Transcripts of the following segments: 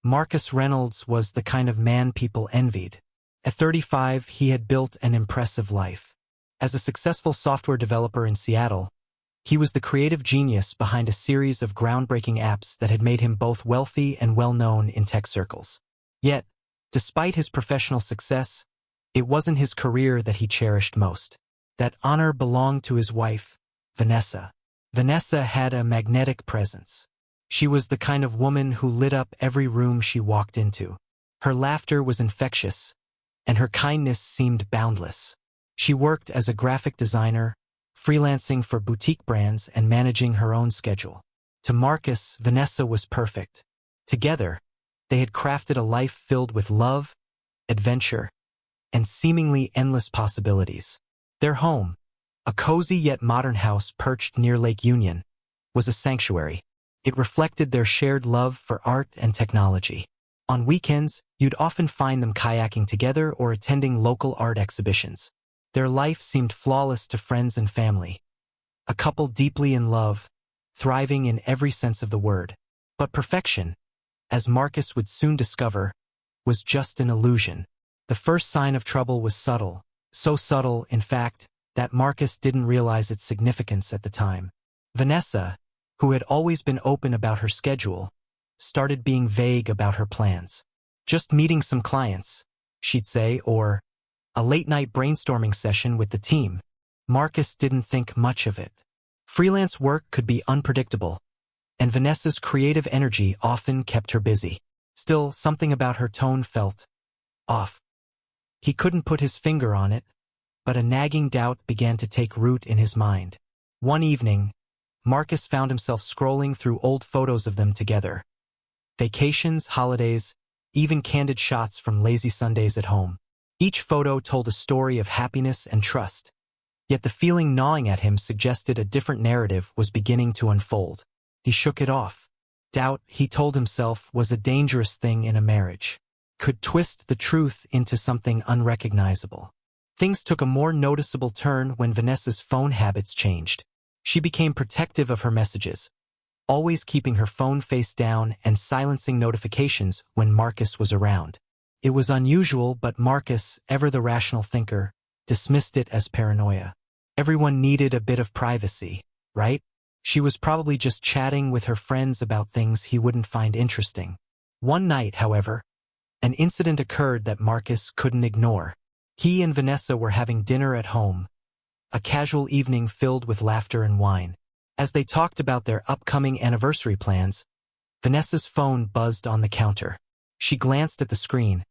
Marcus Reynolds was the kind of man people envied. At 35, he had built an impressive life. As a successful software developer in Seattle, he was the creative genius behind a series of groundbreaking apps that had made him both wealthy and well-known in tech circles. Yet, despite his professional success, it wasn't his career that he cherished most. That honor belonged to his wife, Vanessa. Vanessa had a magnetic presence. She was the kind of woman who lit up every room she walked into. Her laughter was infectious, and her kindness seemed boundless. She worked as a graphic designer, freelancing for boutique brands and managing her own schedule. To Marcus, Vanessa was perfect. Together, they had crafted a life filled with love, adventure, and seemingly endless possibilities. Their home, a cozy yet modern house perched near Lake Union, was a sanctuary. It reflected their shared love for art and technology. On weekends, you'd often find them kayaking together or attending local art exhibitions. Their life seemed flawless to friends and family. A couple deeply in love, thriving in every sense of the word. But perfection, as Marcus would soon discover, was just an illusion. The first sign of trouble was subtle. So subtle, in fact, that Marcus didn't realize its significance at the time. Vanessa, who had always been open about her schedule, started being vague about her plans. Just meeting some clients, she'd say, or a late-night brainstorming session with the team. Marcus didn't think much of it. Freelance work could be unpredictable, and Vanessa's creative energy often kept her busy. Still, something about her tone felt off. He couldn't put his finger on it, but a nagging doubt began to take root in his mind. One evening, Marcus found himself scrolling through old photos of them together. Vacations, holidays, even candid shots from lazy Sundays at home. Each photo told a story of happiness and trust. Yet the feeling gnawing at him suggested a different narrative was beginning to unfold. He shook it off. Doubt, he told himself, was a dangerous thing in a marriage. Could twist the truth into something unrecognizable. Things took a more noticeable turn when Vanessa's phone habits changed. She became protective of her messages, always keeping her phone face down and silencing notifications when Marcus was around. It was unusual, but Marcus, ever the rational thinker, dismissed it as paranoia. Everyone needed a bit of privacy, right? She was probably just chatting with her friends about things he wouldn't find interesting. One night, however, an incident occurred that Marcus couldn't ignore. He and Vanessa were having dinner at home, a casual evening filled with laughter and wine. As they talked about their upcoming anniversary plans, Vanessa's phone buzzed on the counter. She glanced at the screen,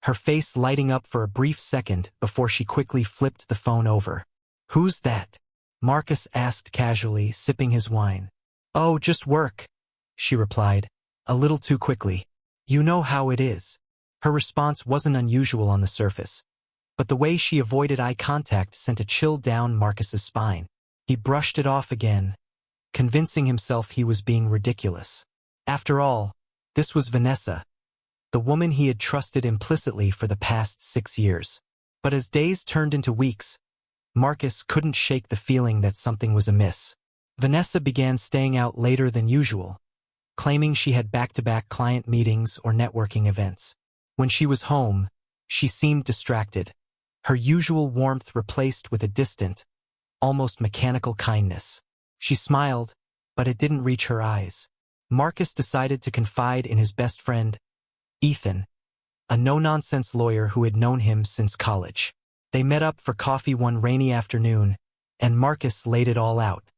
her face lighting up for a brief second before she quickly flipped the phone over. "Who's that?" Marcus asked casually, sipping his wine. "Oh, just work," she replied, a little too quickly. "You know how it is." Her response wasn't unusual on the surface, but the way she avoided eye contact sent a chill down Marcus's spine. He brushed it off again, convincing himself he was being ridiculous. After all, this was Vanessa, the woman he had trusted implicitly for the past 6 years. But as days turned into weeks, Marcus couldn't shake the feeling that something was amiss. Vanessa began staying out later than usual, claiming she had back-to-back client meetings or networking events. When she was home, she seemed distracted, her usual warmth replaced with a distant, almost mechanical kindness. She smiled, but it didn't reach her eyes. Marcus decided to confide in his best friend, Ethan, a no-nonsense lawyer who had known him since college. They met up for coffee one rainy afternoon, and Marcus laid it all out.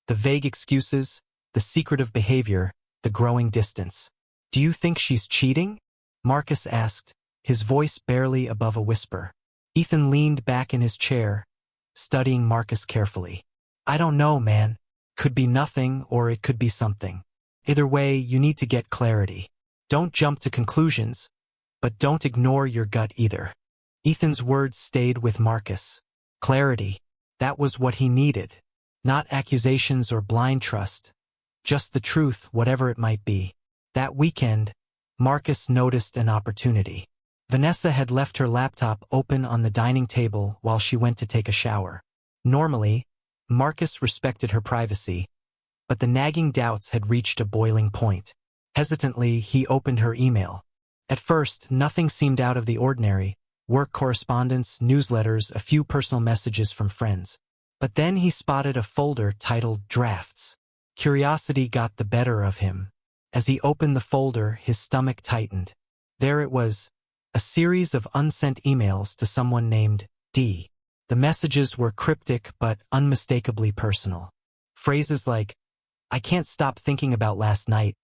The vague excuses, the secretive behavior, the growing distance. "Do you think she's cheating?" Marcus asked, his voice barely above a whisper. Ethan leaned back in his chair, studying Marcus carefully. "I don't know, man. Could be nothing or it could be something. Either way, you need to get clarity. Don't jump to conclusions, but don't ignore your gut either." Ethan's words stayed with Marcus. Clarity. That was what he needed. Not accusations or blind trust. Just the truth, whatever it might be. That weekend, Marcus noticed an opportunity. Vanessa had left her laptop open on the dining table while she went to take a shower. Normally, Marcus respected her privacy, but the nagging doubts had reached a boiling point. Hesitantly, he opened her email. At first, nothing seemed out of the ordinary: work correspondence, newsletters, a few personal messages from friends. But then he spotted a folder titled Drafts. Curiosity got the better of him. As he opened the folder, his stomach tightened. There it was, a series of unsent emails to someone named D. The messages were cryptic but unmistakably personal. Phrases like, "I can't stop thinking about last night,"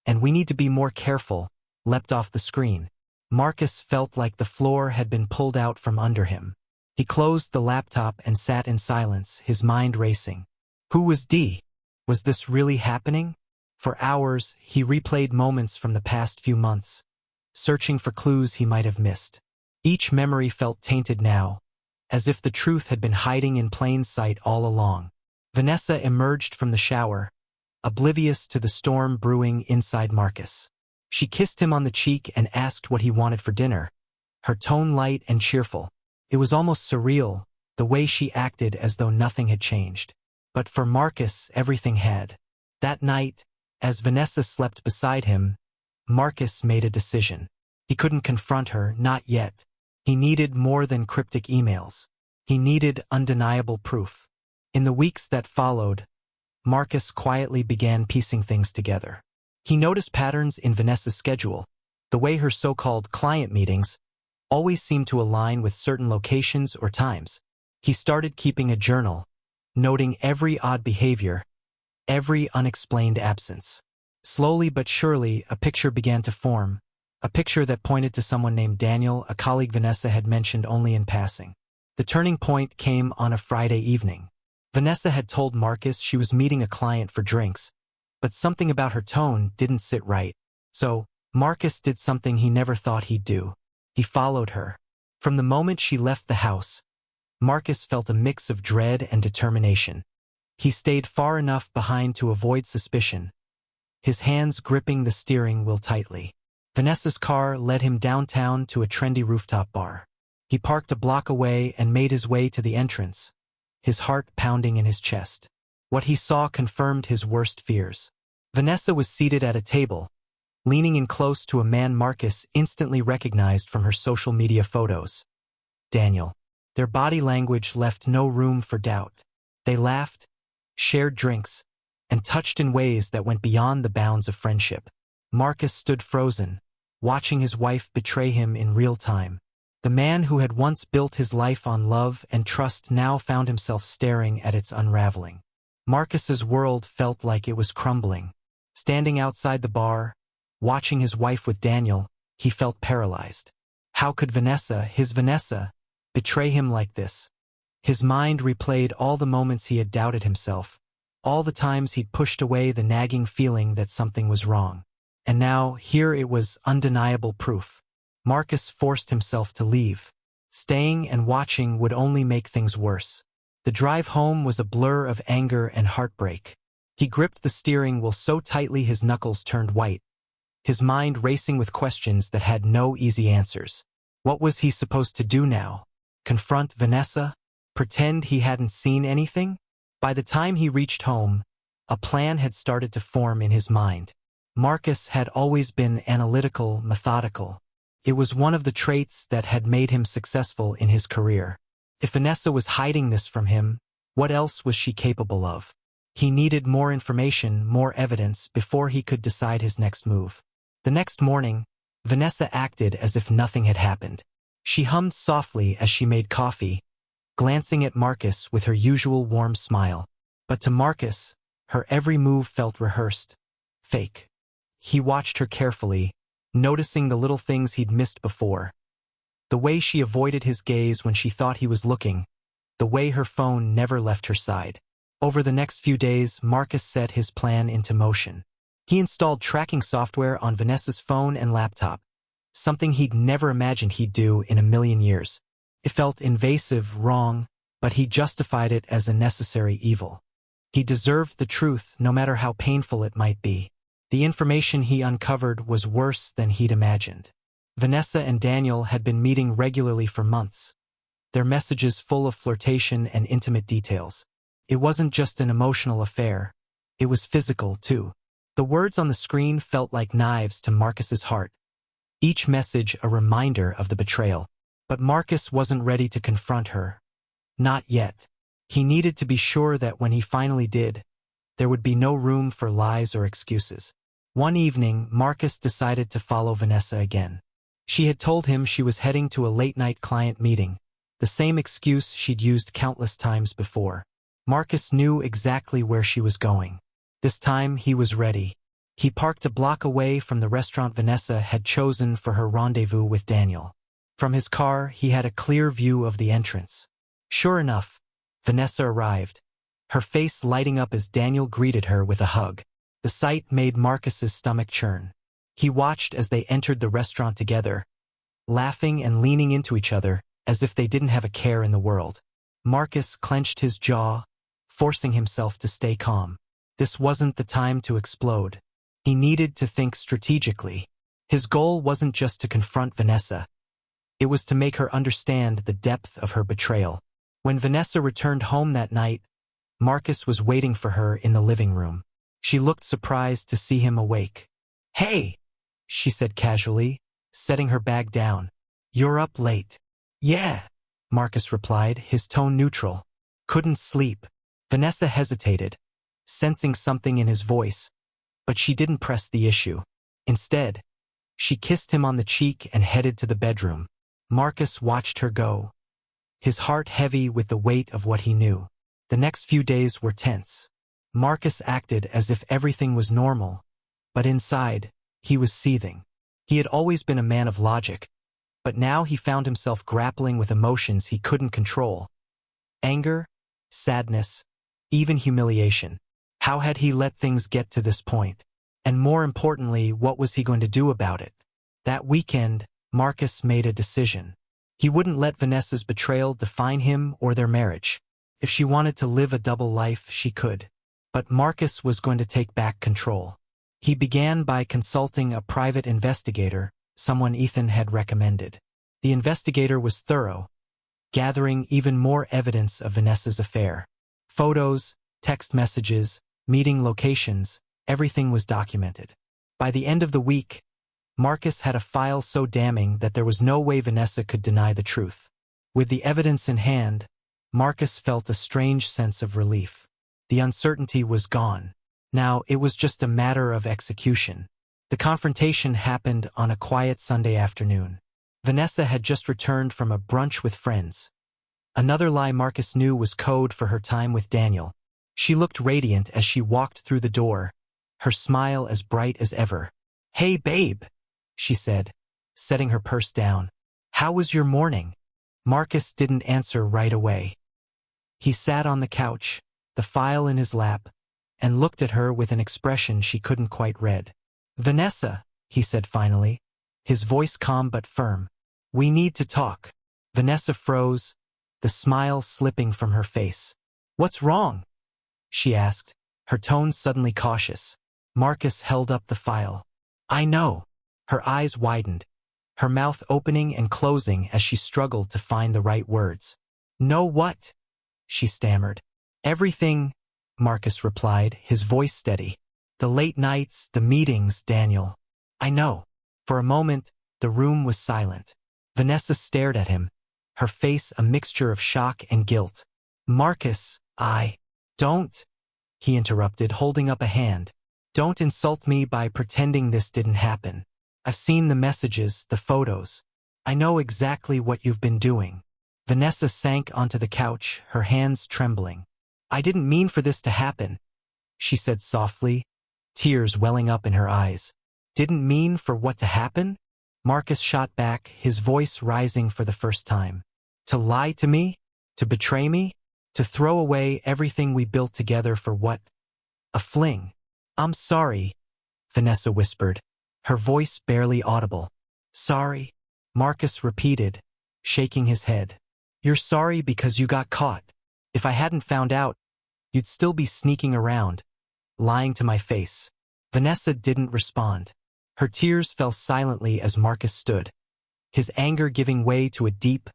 and "we need to be more careful," leapt off the screen. Marcus felt like the floor had been pulled out from under him. He closed the laptop and sat in silence, his mind racing. Who was D? Was this really happening? For hours, he replayed moments from the past few months, searching for clues he might have missed. Each memory felt tainted now, as if the truth had been hiding in plain sight all along. Vanessa emerged from the shower, oblivious to the storm brewing inside Marcus. She kissed him on the cheek and asked what he wanted for dinner, her tone light and cheerful. It was almost surreal, the way she acted as though nothing had changed. But for Marcus, everything had. That night, as Vanessa slept beside him, Marcus made a decision. He couldn't confront her, not yet. He needed more than cryptic emails. He needed undeniable proof. In the weeks that followed, Marcus quietly began piecing things together. He noticed patterns in Vanessa's schedule, the way her so-called client meetings always seemed to align with certain locations or times. He started keeping a journal, noting every odd behavior, every unexplained absence. Slowly but surely, a picture began to form, a picture that pointed to someone named Daniel, a colleague Vanessa had mentioned only in passing. The turning point came on a Friday evening. Vanessa had told Marcus she was meeting a client for drinks, but something about her tone didn't sit right. So, Marcus did something he never thought he'd do. He followed her. From the moment she left the house, Marcus felt a mix of dread and determination. He stayed far enough behind to avoid suspicion, his hands gripping the steering wheel tightly. Vanessa's car led him downtown to a trendy rooftop bar. He parked a block away and made his way to the entrance, his heart pounding in his chest. What he saw confirmed his worst fears. Vanessa was seated at a table, leaning in close to a man Marcus instantly recognized from her social media photos. Daniel. Their body language left no room for doubt. They laughed, shared drinks, and touched in ways that went beyond the bounds of friendship. Marcus stood frozen, watching his wife betray him in real time. The man who had once built his life on love and trust now found himself staring at its unraveling. Marcus's world felt like it was crumbling. Standing outside the bar, watching his wife with Daniel, he felt paralyzed. How could Vanessa, his Vanessa, betray him like this? His mind replayed all the moments he had doubted himself, all the times he'd pushed away the nagging feeling that something was wrong. And now, here it was, undeniable proof. Marcus forced himself to leave. Staying and watching would only make things worse. The drive home was a blur of anger and heartbreak. He gripped the steering wheel so tightly his knuckles turned white, his mind racing with questions that had no easy answers. What was he supposed to do now? Confront Vanessa? Pretend he hadn't seen anything? By the time he reached home, a plan had started to form in his mind. Marcus had always been analytical, methodical. It was one of the traits that had made him successful in his career. If Vanessa was hiding this from him, what else was she capable of? He needed more information, more evidence, before he could decide his next move. The next morning, Vanessa acted as if nothing had happened. She hummed softly as she made coffee, glancing at Marcus with her usual warm smile. But to Marcus, her every move felt rehearsed, fake. He watched her carefully, noticing the little things he'd missed before. The way she avoided his gaze when she thought he was looking, the way her phone never left her side. Over the next few days, Marcus set his plan into motion. He installed tracking software on Vanessa's phone and laptop, something he'd never imagined he'd do in a million years. It felt invasive, wrong, but he justified it as a necessary evil. He deserved the truth, no matter how painful it might be. The information he uncovered was worse than he'd imagined. Vanessa and Daniel had been meeting regularly for months, their messages full of flirtation and intimate details. It wasn't just an emotional affair, it was physical too. The words on the screen felt like knives to Marcus's heart, each message a reminder of the betrayal. But Marcus wasn't ready to confront her. Not yet. He needed to be sure that when he finally did, there would be no room for lies or excuses. One evening, Marcus decided to follow Vanessa again. She had told him she was heading to a late-night client meeting, the same excuse she'd used countless times before. Marcus knew exactly where she was going. This time, he was ready. He parked a block away from the restaurant Vanessa had chosen for her rendezvous with Daniel. From his car, he had a clear view of the entrance. Sure enough, Vanessa arrived, her face lighting up as Daniel greeted her with a hug. The sight made Marcus's stomach churn. He watched as they entered the restaurant together, laughing and leaning into each other as if they didn't have a care in the world. Marcus clenched his jaw, forcing himself to stay calm. This wasn't the time to explode. He needed to think strategically. His goal wasn't just to confront Vanessa. It was to make her understand the depth of her betrayal. When Vanessa returned home that night, Marcus was waiting for her in the living room. She looked surprised to see him awake. "Hey," she said casually, setting her bag down. "You're up late." "Yeah," Marcus replied, his tone neutral. "Couldn't sleep." Vanessa hesitated, sensing something in his voice, but she didn't press the issue. Instead, she kissed him on the cheek and headed to the bedroom. Marcus watched her go, his heart heavy with the weight of what he knew. The next few days were tense. Marcus acted as if everything was normal, but inside, he was seething. He had always been a man of logic, but now he found himself grappling with emotions he couldn't control. Anger, sadness, even humiliation. How had he let things get to this point? And more importantly, what was he going to do about it? That weekend, Marcus made a decision. He wouldn't let Vanessa's betrayal define him or their marriage. If she wanted to live a double life, she could. But Marcus was going to take back control. He began by consulting a private investigator, someone Ethan had recommended. The investigator was thorough, gathering even more evidence of Vanessa's affair. Photos, text messages, meeting locations, everything was documented. By the end of the week, Marcus had a file so damning that there was no way Vanessa could deny the truth. With the evidence in hand, Marcus felt a strange sense of relief. The uncertainty was gone. Now it was just a matter of execution. The confrontation happened on a quiet Sunday afternoon. Vanessa had just returned from a brunch with friends. Another lie Marcus knew was code for her time with Daniel. She looked radiant as she walked through the door, her smile as bright as ever. "Hey, babe," she said, setting her purse down. "How was your morning?" Marcus didn't answer right away. He sat on the couch, the file in his lap, and looked at her with an expression she couldn't quite read. "Vanessa," he said finally, his voice calm but firm. "We need to talk." Vanessa froze, the smile slipping from her face. "What's wrong?" she asked, her tone suddenly cautious. Marcus held up the file. "I know." Her eyes widened, her mouth opening and closing as she struggled to find the right words. "Know what?" she stammered. "Everything," Marcus replied, his voice steady. "The late nights, the meetings, Daniel. I know." For a moment, the room was silent. Vanessa stared at him, her face a mixture of shock and guilt. "Marcus, don't," he interrupted, holding up a hand. "Don't insult me by pretending this didn't happen. I've seen the messages, the photos. I know exactly what you've been doing." Vanessa sank onto the couch, her hands trembling. "I didn't mean for this to happen," she said softly, tears welling up in her eyes. "Didn't mean for what to happen?" Marcus shot back, his voice rising for the first time. "To lie to me? To betray me? To throw away everything we built together for what? A fling." "I'm sorry," Vanessa whispered, her voice barely audible. "Sorry," Marcus repeated, shaking his head. "You're sorry because you got caught. If I hadn't found out, you'd still be sneaking around, lying to my face." Vanessa didn't respond. Her tears fell silently as Marcus stood, his anger giving way to a deep,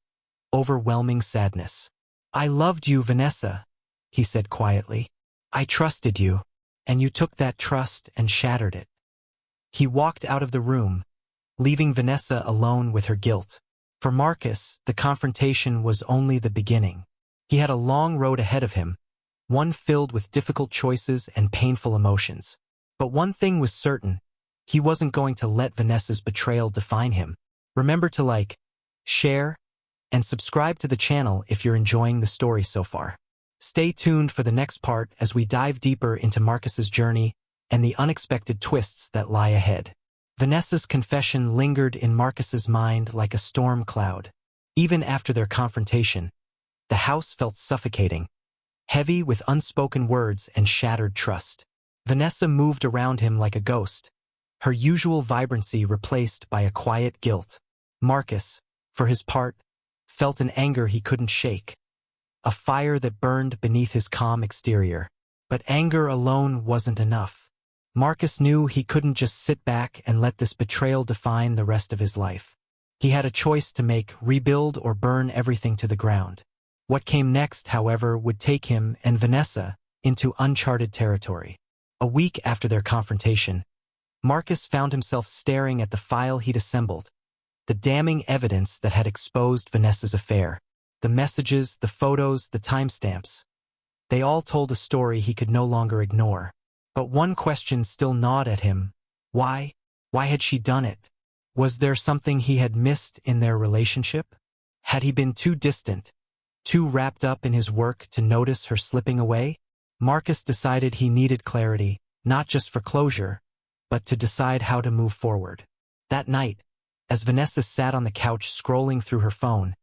overwhelming sadness. "I loved you, Vanessa," he said quietly. "I trusted you. and you took that trust and shattered it. He walked out of the room, leaving Vanessa alone with her guilt. For Marcus, the confrontation was only the beginning. He had a long road ahead of him, one filled with difficult choices and painful emotions. But one thing was certain, he wasn't going to let Vanessa's betrayal define him. Remember to like, share, and subscribe to the channel if you're enjoying the story so far. Stay tuned for the next part as we dive deeper into Marcus's journey and the unexpected twists that lie ahead. Vanessa's confession lingered in Marcus's mind like a storm cloud. Even after their confrontation, the house felt suffocating, heavy with unspoken words and shattered trust. Vanessa moved around him like a ghost, her usual vibrancy replaced by a quiet guilt. Marcus, for his part, felt an anger he couldn't shake, a fire that burned beneath his calm exterior. But anger alone wasn't enough. Marcus knew he couldn't just sit back and let this betrayal define the rest of his life. He had a choice to make: rebuild or burn everything to the ground. What came next, however, would take him and Vanessa into uncharted territory. A week after their confrontation, Marcus found himself staring at the file he'd assembled, the damning evidence that had exposed Vanessa's affair. The messages, the photos, the timestamps. They all told a story he could no longer ignore. But one question still gnawed at him. Why? Why had she done it? Was there something he had missed in their relationship? Had he been too distant, too wrapped up in his work to notice her slipping away? Marcus decided he needed clarity, not just for closure, but to decide how to move forward. That night, as Vanessa sat on the couch scrolling through her phone,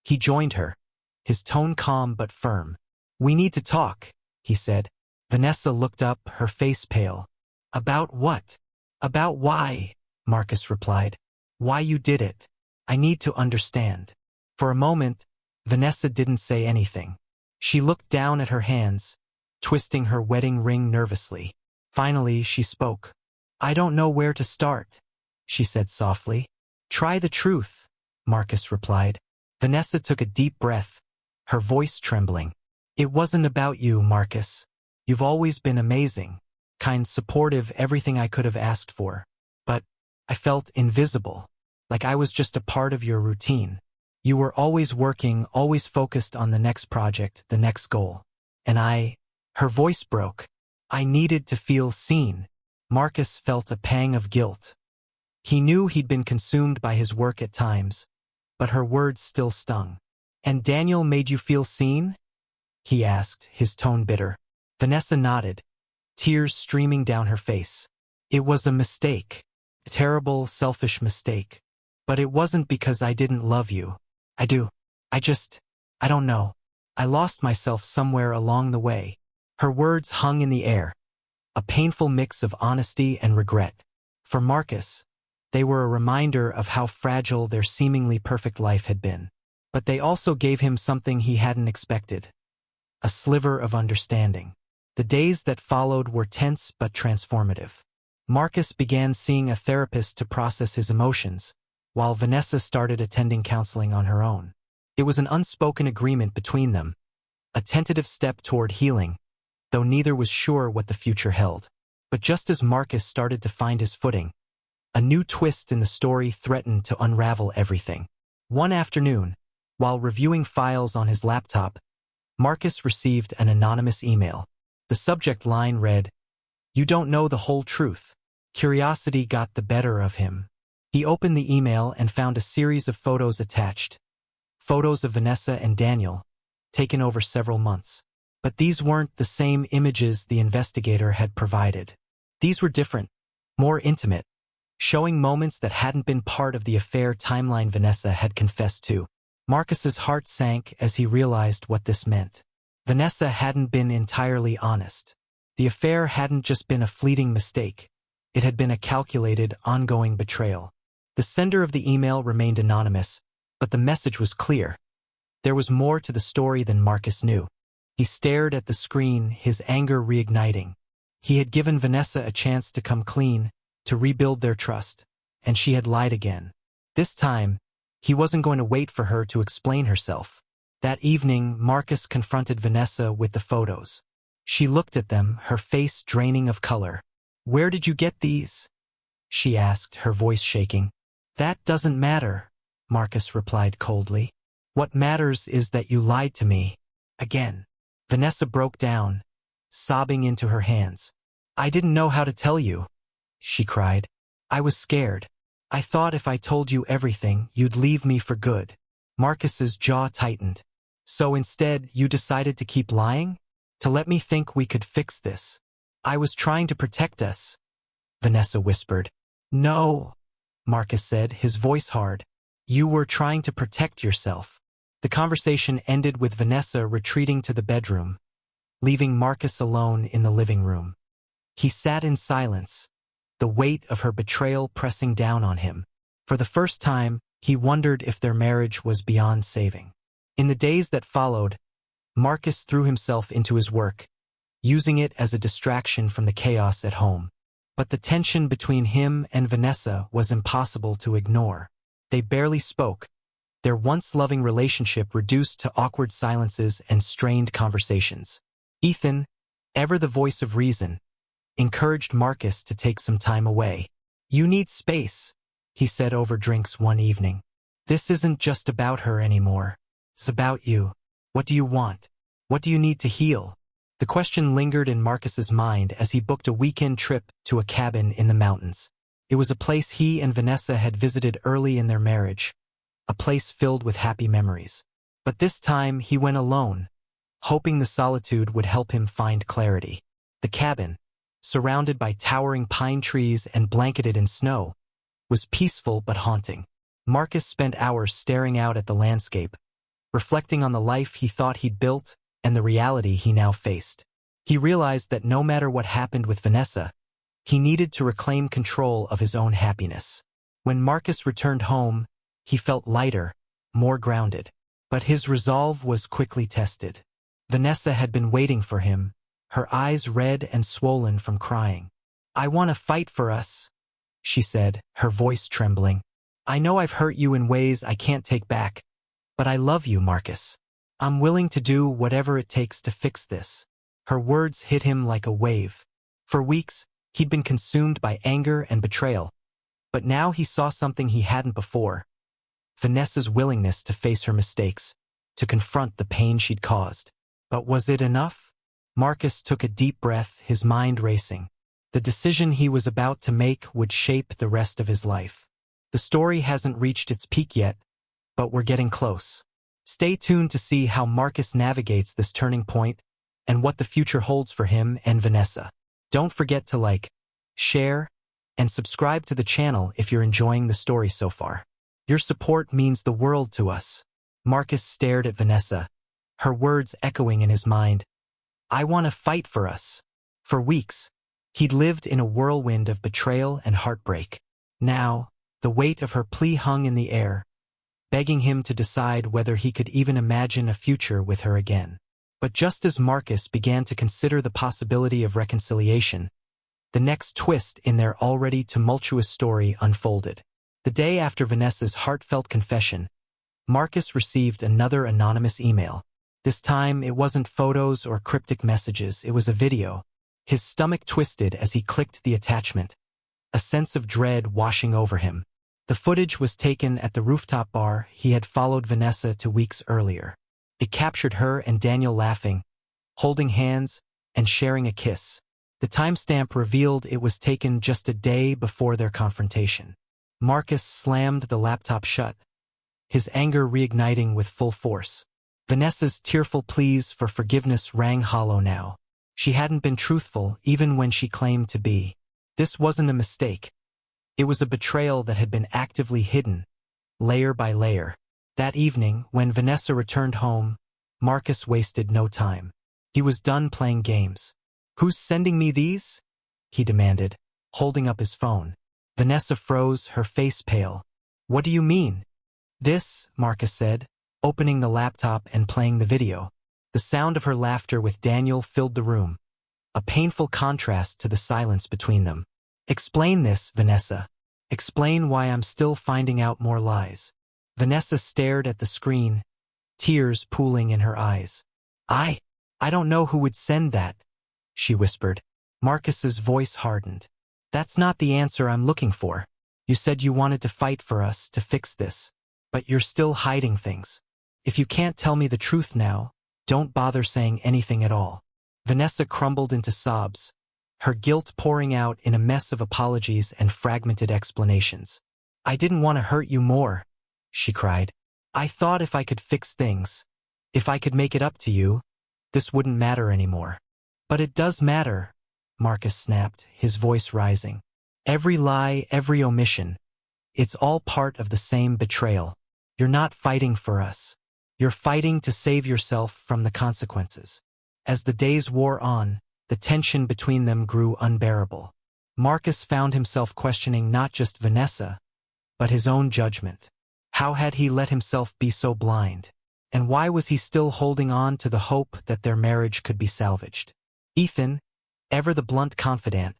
he joined her, his tone calm but firm. "We need to talk," he said. Vanessa looked up, her face pale. "About what?" "About why," Marcus replied. "Why you did it. I need to understand." For a moment, Vanessa didn't say anything. She looked down at her hands, twisting her wedding ring nervously. Finally, she spoke. "I don't know where to start," she said softly. "Try the truth," Marcus replied. Vanessa took a deep breath, her voice trembling. "It wasn't about you, Marcus. You've always been amazing, kind, supportive, everything I could have asked for. But I felt invisible, like I was just a part of your routine. You were always working, always focused on the next project, the next goal. And Her voice broke. "I needed to feel seen." Marcus felt a pang of guilt. He knew he'd been consumed by his work at times, but her words still stung. "And Daniel made you feel seen?" he asked, his tone bitter. Vanessa nodded, tears streaming down her face. "It was a mistake. A terrible, selfish mistake. But it wasn't because I didn't love you. I do. I don't know. I lost myself somewhere along the way." Her words hung in the air, a painful mix of honesty and regret. For Marcus, they were a reminder of how fragile their seemingly perfect life had been. But they also gave him something he hadn't expected: a sliver of understanding. The days that followed were tense but transformative. Marcus began seeing a therapist to process his emotions, while Vanessa started attending counseling on her own. It was an unspoken agreement between them, a tentative step toward healing, though neither was sure what the future held. But just as Marcus started to find his footing, a new twist in the story threatened to unravel everything. One afternoon, while reviewing files on his laptop, Marcus received an anonymous email. The subject line read, "You don't know the whole truth." Curiosity got the better of him. He opened the email and found a series of photos attached. Photos of Vanessa and Daniel, taken over several months. But these weren't the same images the investigator had provided. These were different, more intimate, showing moments that hadn't been part of the affair timeline Vanessa had confessed to. Marcus's heart sank as he realized what this meant. Vanessa hadn't been entirely honest. The affair hadn't just been a fleeting mistake. It had been a calculated, ongoing betrayal. The sender of the email remained anonymous, but the message was clear. There was more to the story than Marcus knew. He stared at the screen, his anger reigniting. He had given Vanessa a chance to come clean, to rebuild their trust, and she had lied again. This time, he wasn't going to wait for her to explain herself. That evening, Marcus confronted Vanessa with the photos. She looked at them, her face draining of color. "Where did you get these?" she asked, her voice shaking. "That doesn't matter," Marcus replied coldly. "What matters is that you lied to me. Again." Vanessa broke down, sobbing into her hands. "I didn't know how to tell you," she cried. "I was scared. I thought if I told you everything, you'd leave me for good." Marcus's jaw tightened. "So instead, you decided to keep lying? To let me think we could fix this?" "I was trying to protect us," Vanessa whispered. "No," Marcus said, his voice hard. "You were trying to protect yourself." The conversation ended with Vanessa retreating to the bedroom, leaving Marcus alone in the living room. He sat in silence, the weight of her betrayal pressing down on him. For the first time, he wondered if their marriage was beyond saving. In the days that followed, Marcus threw himself into his work, using it as a distraction from the chaos at home. But the tension between him and Vanessa was impossible to ignore. They barely spoke, their once loving relationship reduced to awkward silences and strained conversations. Ethan, ever the voice of reason, encouraged Marcus to take some time away. "You need space," he said over drinks one evening. "This isn't just about her anymore. It's about you. What do you want? What do you need to heal?" The question lingered in Marcus's mind as he booked a weekend trip to a cabin in the mountains. It was a place he and Vanessa had visited early in their marriage, a place filled with happy memories. But this time he went alone, hoping the solitude would help him find clarity. The cabin, surrounded by towering pine trees and blanketed in snow, was peaceful but haunting. Marcus spent hours staring out at the landscape, reflecting on the life he thought he'd built and the reality he now faced. He realized that no matter what happened with Vanessa, he needed to reclaim control of his own happiness. When Marcus returned home, he felt lighter, more grounded. But his resolve was quickly tested. Vanessa had been waiting for him, her eyes red and swollen from crying. "I want to fight for us," she said, her voice trembling. "I know I've hurt you in ways I can't take back, but I love you, Marcus. I'm willing to do whatever it takes to fix this." Her words hit him like a wave. For weeks, he'd been consumed by anger and betrayal, but now he saw something he hadn't before. Vanessa's willingness to face her mistakes, to confront the pain she'd caused. But was it enough? Marcus took a deep breath, his mind racing. The decision he was about to make would shape the rest of his life. The story hasn't reached its peak yet, but we're getting close. Stay tuned to see how Marcus navigates this turning point and what the future holds for him and Vanessa. Don't forget to like, share, and subscribe to the channel if you're enjoying the story so far. Your support means the world to us. Marcus stared at Vanessa, her words echoing in his mind. "I want to fight for us." For weeks, he'd lived in a whirlwind of betrayal and heartbreak. Now, the weight of her plea hung in the air, begging him to decide whether he could even imagine a future with her again. But just as Marcus began to consider the possibility of reconciliation, the next twist in their already tumultuous story unfolded. The day after Vanessa's heartfelt confession, Marcus received another anonymous email. This time, it wasn't photos or cryptic messages, it was a video. His stomach twisted as he clicked the attachment, a sense of dread washing over him. The footage was taken at the rooftop bar he had followed Vanessa to weeks earlier. It captured her and Daniel laughing, holding hands, and sharing a kiss. The timestamp revealed it was taken just a day before their confrontation. Marcus slammed the laptop shut, his anger reigniting with full force. Vanessa's tearful pleas for forgiveness rang hollow now. She hadn't been truthful even when she claimed to be. This wasn't a mistake. It was a betrayal that had been actively hidden, layer by layer. That evening, when Vanessa returned home, Marcus wasted no time. He was done playing games. "Who's sending me these?" he demanded, holding up his phone. Vanessa froze, her face pale. "What do you mean?" "This," Marcus said, opening the laptop and playing the video. The sound of her laughter with Daniel filled the room, a painful contrast to the silence between them. "Explain this, Vanessa. Explain why I'm still finding out more lies." Vanessa stared at the screen, tears pooling in her eyes. I don't know who would send that," she whispered. Marcus's voice hardened. That's not the answer I'm looking for. You said you wanted to fight for us to fix this, but you're still hiding things. If you can't tell me the truth now, don't bother saying anything at all. Vanessa crumbled into sobs, her guilt pouring out in a mess of apologies and fragmented explanations. I didn't want to hurt you more, she cried. I thought if I could fix things, if I could make it up to you, this wouldn't matter anymore. But it does matter, Marcus snapped, his voice rising. Every lie, every omission, it's all part of the same betrayal. You're not fighting for us. You're fighting to save yourself from the consequences. As the days wore on, the tension between them grew unbearable. Marcus found himself questioning not just Vanessa, but his own judgment. How had he let himself be so blind? And why was he still holding on to the hope that their marriage could be salvaged? Ethan, ever the blunt confidant,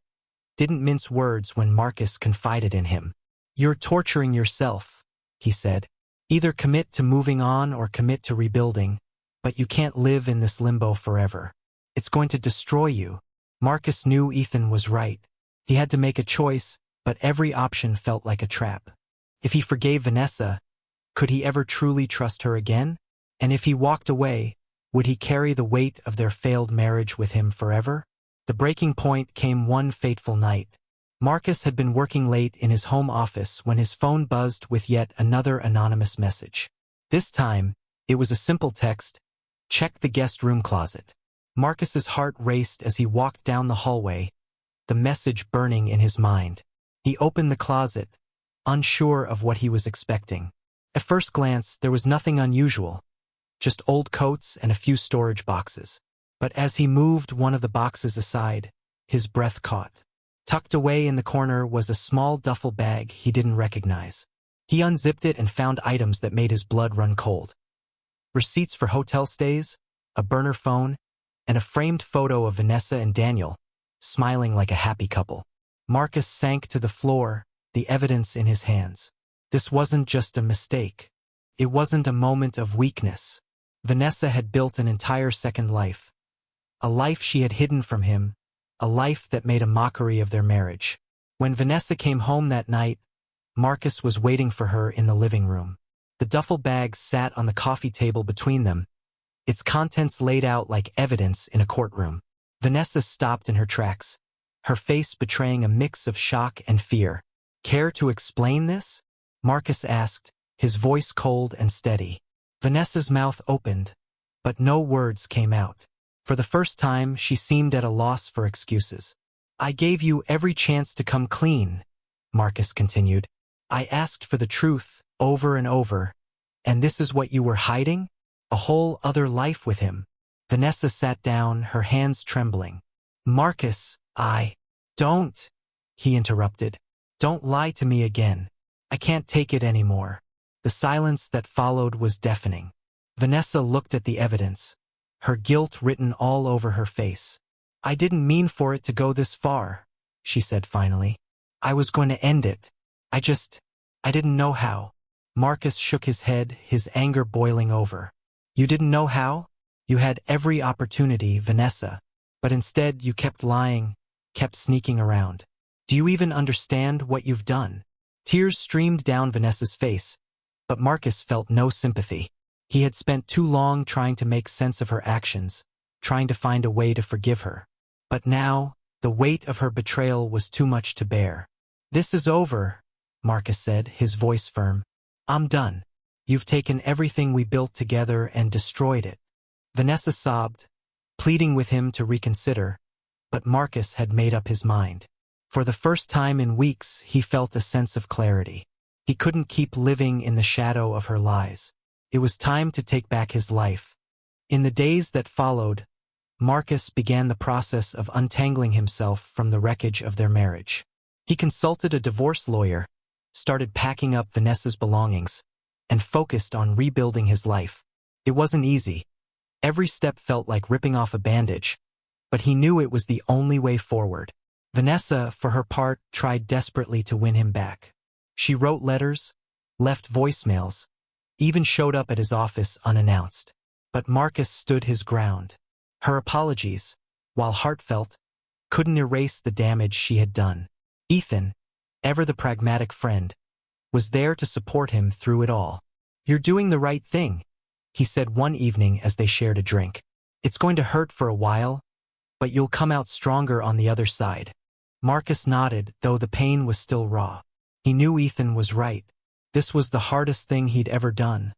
didn't mince words when Marcus confided in him. You're torturing yourself, he said. Either commit to moving on or commit to rebuilding, but you can't live in this limbo forever. It's going to destroy you. Marcus knew Ethan was right. He had to make a choice, but every option felt like a trap. If he forgave Vanessa, could he ever truly trust her again? And if he walked away, would he carry the weight of their failed marriage with him forever? The breaking point came one fateful night. Marcus had been working late in his home office when his phone buzzed with yet another anonymous message. This time, it was a simple text, "Check the guest room closet." Marcus's heart raced as he walked down the hallway, the message burning in his mind. He opened the closet, unsure of what he was expecting. At first glance, there was nothing unusual, just old coats and a few storage boxes. But as he moved one of the boxes aside, his breath caught. Tucked away in the corner was a small duffel bag he didn't recognize. He unzipped it and found items that made his blood run cold. Receipts for hotel stays, a burner phone, and a framed photo of Vanessa and Daniel, smiling like a happy couple. Marcus sank to the floor, the evidence in his hands. This wasn't just a mistake. It wasn't a moment of weakness. Vanessa had built an entire second life. A life she had hidden from him, a life that made a mockery of their marriage. When Vanessa came home that night, Marcus was waiting for her in the living room. The duffel bag sat on the coffee table between them, its contents laid out like evidence in a courtroom. Vanessa stopped in her tracks, her face betraying a mix of shock and fear. Care to explain this? Marcus asked, his voice cold and steady. Vanessa's mouth opened, but no words came out. For the first time, she seemed at a loss for excuses. I gave you every chance to come clean, Marcus continued. I asked for the truth over and over, and this is what you were hiding? A whole other life with him. Vanessa sat down, her hands trembling. Marcus, don't, he interrupted. Don't lie to me again. I can't take it anymore. The silence that followed was deafening. Vanessa looked at the evidence, her guilt written all over her face. I didn't mean for it to go this far, she said finally. I was going to end it. I didn't know how. Marcus shook his head, his anger boiling over. You didn't know how? You had every opportunity, Vanessa. But instead you kept lying, kept sneaking around. Do you even understand what you've done? Tears streamed down Vanessa's face, but Marcus felt no sympathy. He had spent too long trying to make sense of her actions, trying to find a way to forgive her. But now, the weight of her betrayal was too much to bear. This is over, Marcus said, his voice firm. I'm done. You've taken everything we built together and destroyed it. Vanessa sobbed, pleading with him to reconsider, but Marcus had made up his mind. For the first time in weeks, he felt a sense of clarity. He couldn't keep living in the shadow of her lies. It was time to take back his life. In the days that followed, Marcus began the process of untangling himself from the wreckage of their marriage. He consulted a divorce lawyer, started packing up Vanessa's belongings, and focused on rebuilding his life. It wasn't easy. Every step felt like ripping off a bandage, but he knew it was the only way forward. Vanessa, for her part, tried desperately to win him back. She wrote letters, left voicemails, even showed up at his office unannounced. But Marcus stood his ground. Her apologies, while heartfelt, couldn't erase the damage she had done. Ethan, ever the pragmatic friend, was there to support him through it all. "You're doing the right thing," he said one evening as they shared a drink. "It's going to hurt for a while, but you'll come out stronger on the other side." Marcus nodded, though the pain was still raw. He knew Ethan was right. This was the hardest thing he'd ever done,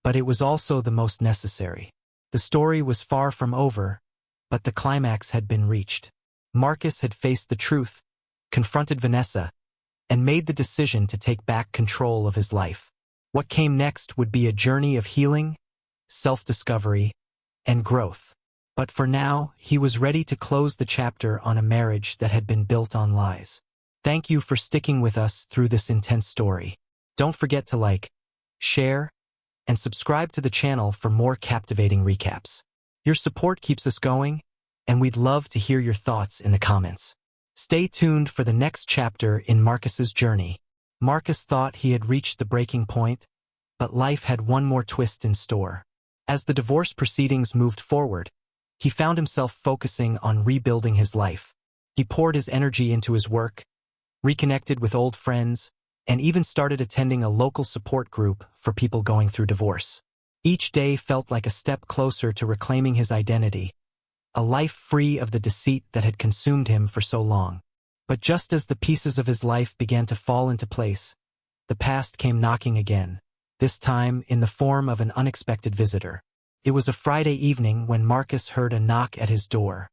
but it was also the most necessary. The story was far from over, but the climax had been reached. Marcus had faced the truth, confronted Vanessa, and made the decision to take back control of his life. What came next would be a journey of healing, self-discovery, and growth. But for now, he was ready to close the chapter on a marriage that had been built on lies. Thank you for sticking with us through this intense story. Don't forget to like, share, and subscribe to the channel for more captivating recaps. Your support keeps us going, and we'd love to hear your thoughts in the comments. Stay tuned for the next chapter in Marcus's journey. Marcus thought he had reached the breaking point, but life had one more twist in store. As the divorce proceedings moved forward, he found himself focusing on rebuilding his life. He poured his energy into his work, reconnected with old friends, and even started attending a local support group for people going through divorce. Each day felt like a step closer to reclaiming his identity, a life free of the deceit that had consumed him for so long. But just as the pieces of his life began to fall into place, the past came knocking again, this time in the form of an unexpected visitor. It was a Friday evening when Marcus heard a knock at his door.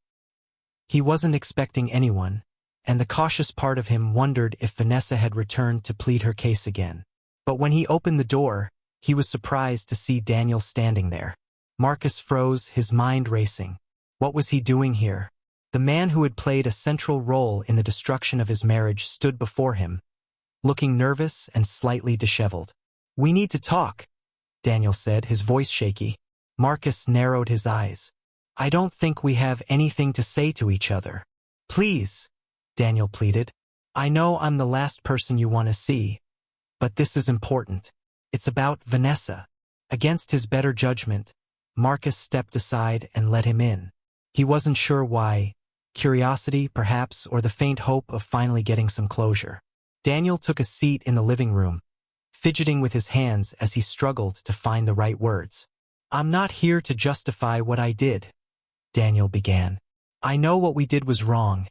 He wasn't expecting anyone, and the cautious part of him wondered if Vanessa had returned to plead her case again. But when he opened the door, he was surprised to see Daniel standing there. Marcus froze, his mind racing. What was he doing here? The man who had played a central role in the destruction of his marriage stood before him, looking nervous and slightly disheveled. "We need to talk," Daniel said, his voice shaky. Marcus narrowed his eyes. "I don't think we have anything to say to each other." "Please," Daniel pleaded. "I know I'm the last person you want to see, but this is important. It's about Vanessa." Against his better judgment, Marcus stepped aside and let him in. He wasn't sure why, curiosity perhaps, or the faint hope of finally getting some closure. Daniel took a seat in the living room, fidgeting with his hands as he struggled to find the right words. "I'm not here to justify what I did," Daniel began. "I know what we did was wrong,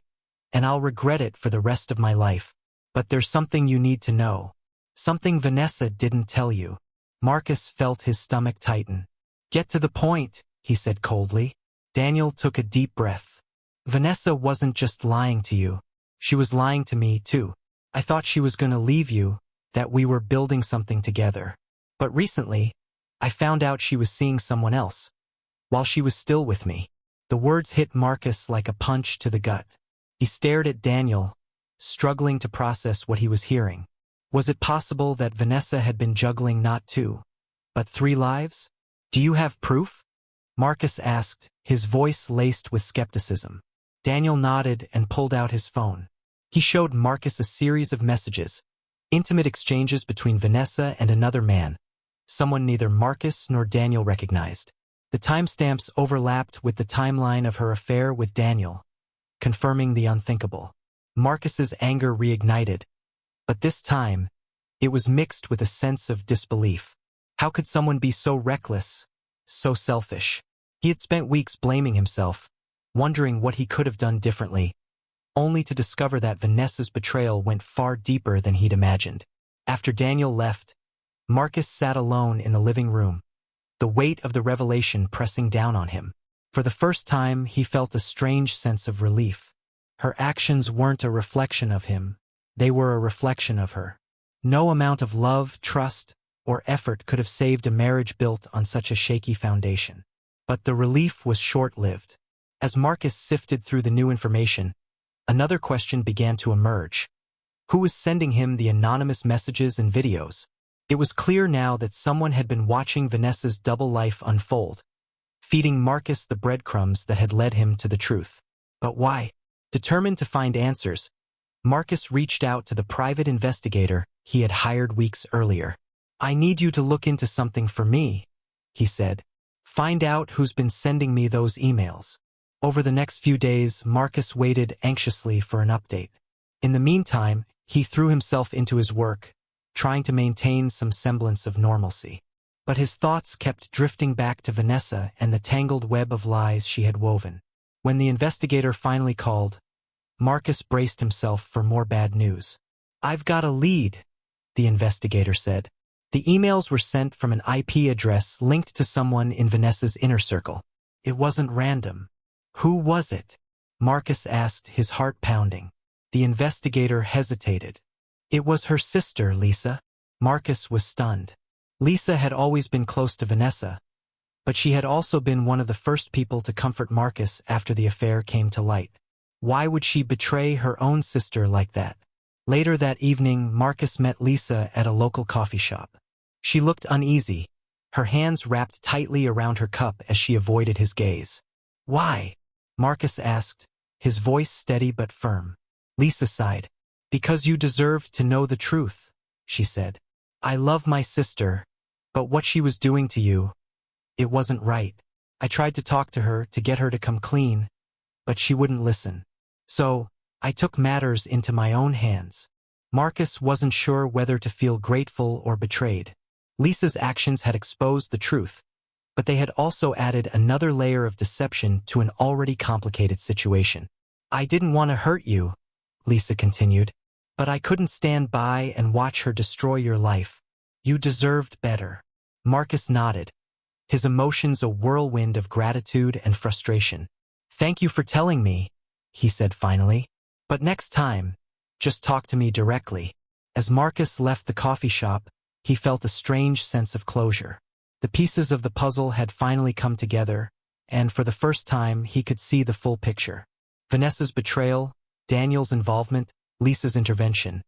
and I'll regret it for the rest of my life. But there's something you need to know. Something Vanessa didn't tell you." Marcus felt his stomach tighten. "Get to the point," he said coldly. Daniel took a deep breath. "Vanessa wasn't just lying to you. She was lying to me, too. I thought she was going to leave you, that we were building something together. But recently, I found out she was seeing someone else, while she was still with me." The words hit Marcus like a punch to the gut. He stared at Daniel, struggling to process what he was hearing. Was it possible that Vanessa had been juggling not two, but 3 lives? "Do you have proof?" Marcus asked, his voice laced with skepticism. Daniel nodded and pulled out his phone. He showed Marcus a series of messages, intimate exchanges between Vanessa and another man, someone neither Marcus nor Daniel recognized. The timestamps overlapped with the timeline of her affair with Daniel, confirming the unthinkable. Marcus's anger reignited, but this time, it was mixed with a sense of disbelief. How could someone be so reckless, so selfish? He had spent weeks blaming himself, wondering what he could have done differently, only to discover that Vanessa's betrayal went far deeper than he'd imagined. After Daniel left, Marcus sat alone in the living room, the weight of the revelation pressing down on him. For the first time, he felt a strange sense of relief. Her actions weren't a reflection of him, they were a reflection of her. No amount of love, trust, or effort could have saved a marriage built on such a shaky foundation. But the relief was short-lived. As Marcus sifted through the new information, another question began to emerge. Who was sending him the anonymous messages and videos? It was clear now that someone had been watching Vanessa's double life unfold, feeding Marcus the breadcrumbs that had led him to the truth. But why? Determined to find answers, Marcus reached out to the private investigator he had hired weeks earlier. "I need you to look into something for me," he said. "Find out who's been sending me those emails." Over the next few days, Marcus waited anxiously for an update. In the meantime, he threw himself into his work, trying to maintain some semblance of normalcy. But his thoughts kept drifting back to Vanessa and the tangled web of lies she had woven. When the investigator finally called, Marcus braced himself for more bad news. "I've got a lead," the investigator said. The emails were sent from an IP address linked to someone in Vanessa's inner circle. It wasn't random. "Who was it?" Marcus asked, his heart pounding. The investigator hesitated. "It was her sister, Lisa." Marcus was stunned. Lisa had always been close to Vanessa, but she had also been one of the first people to comfort Marcus after the affair came to light. Why would she betray her own sister like that? Later that evening, Marcus met Lisa at a local coffee shop. She looked uneasy, her hands wrapped tightly around her cup as she avoided his gaze. "Why?" Marcus asked, his voice steady but firm. Lisa sighed. "Because you deserved to know the truth," she said. "I love my sister, but what she was doing to you, it wasn't right. I tried to talk to her to get her to come clean, but she wouldn't listen. So, I took matters into my own hands." Marcus wasn't sure whether to feel grateful or betrayed. Lisa's actions had exposed the truth, but they had also added another layer of deception to an already complicated situation. "I didn't want to hurt you," Lisa continued, "but I couldn't stand by and watch her destroy your life. You deserved better." Marcus nodded, his emotions a whirlwind of gratitude and frustration. "Thank you for telling me," he said finally. "But next time, just talk to me directly." As Marcus left the coffee shop, he felt a strange sense of closure. The pieces of the puzzle had finally come together, and for the first time he could see the full picture. Vanessa's betrayal, Daniel's involvement, Lisa's intervention.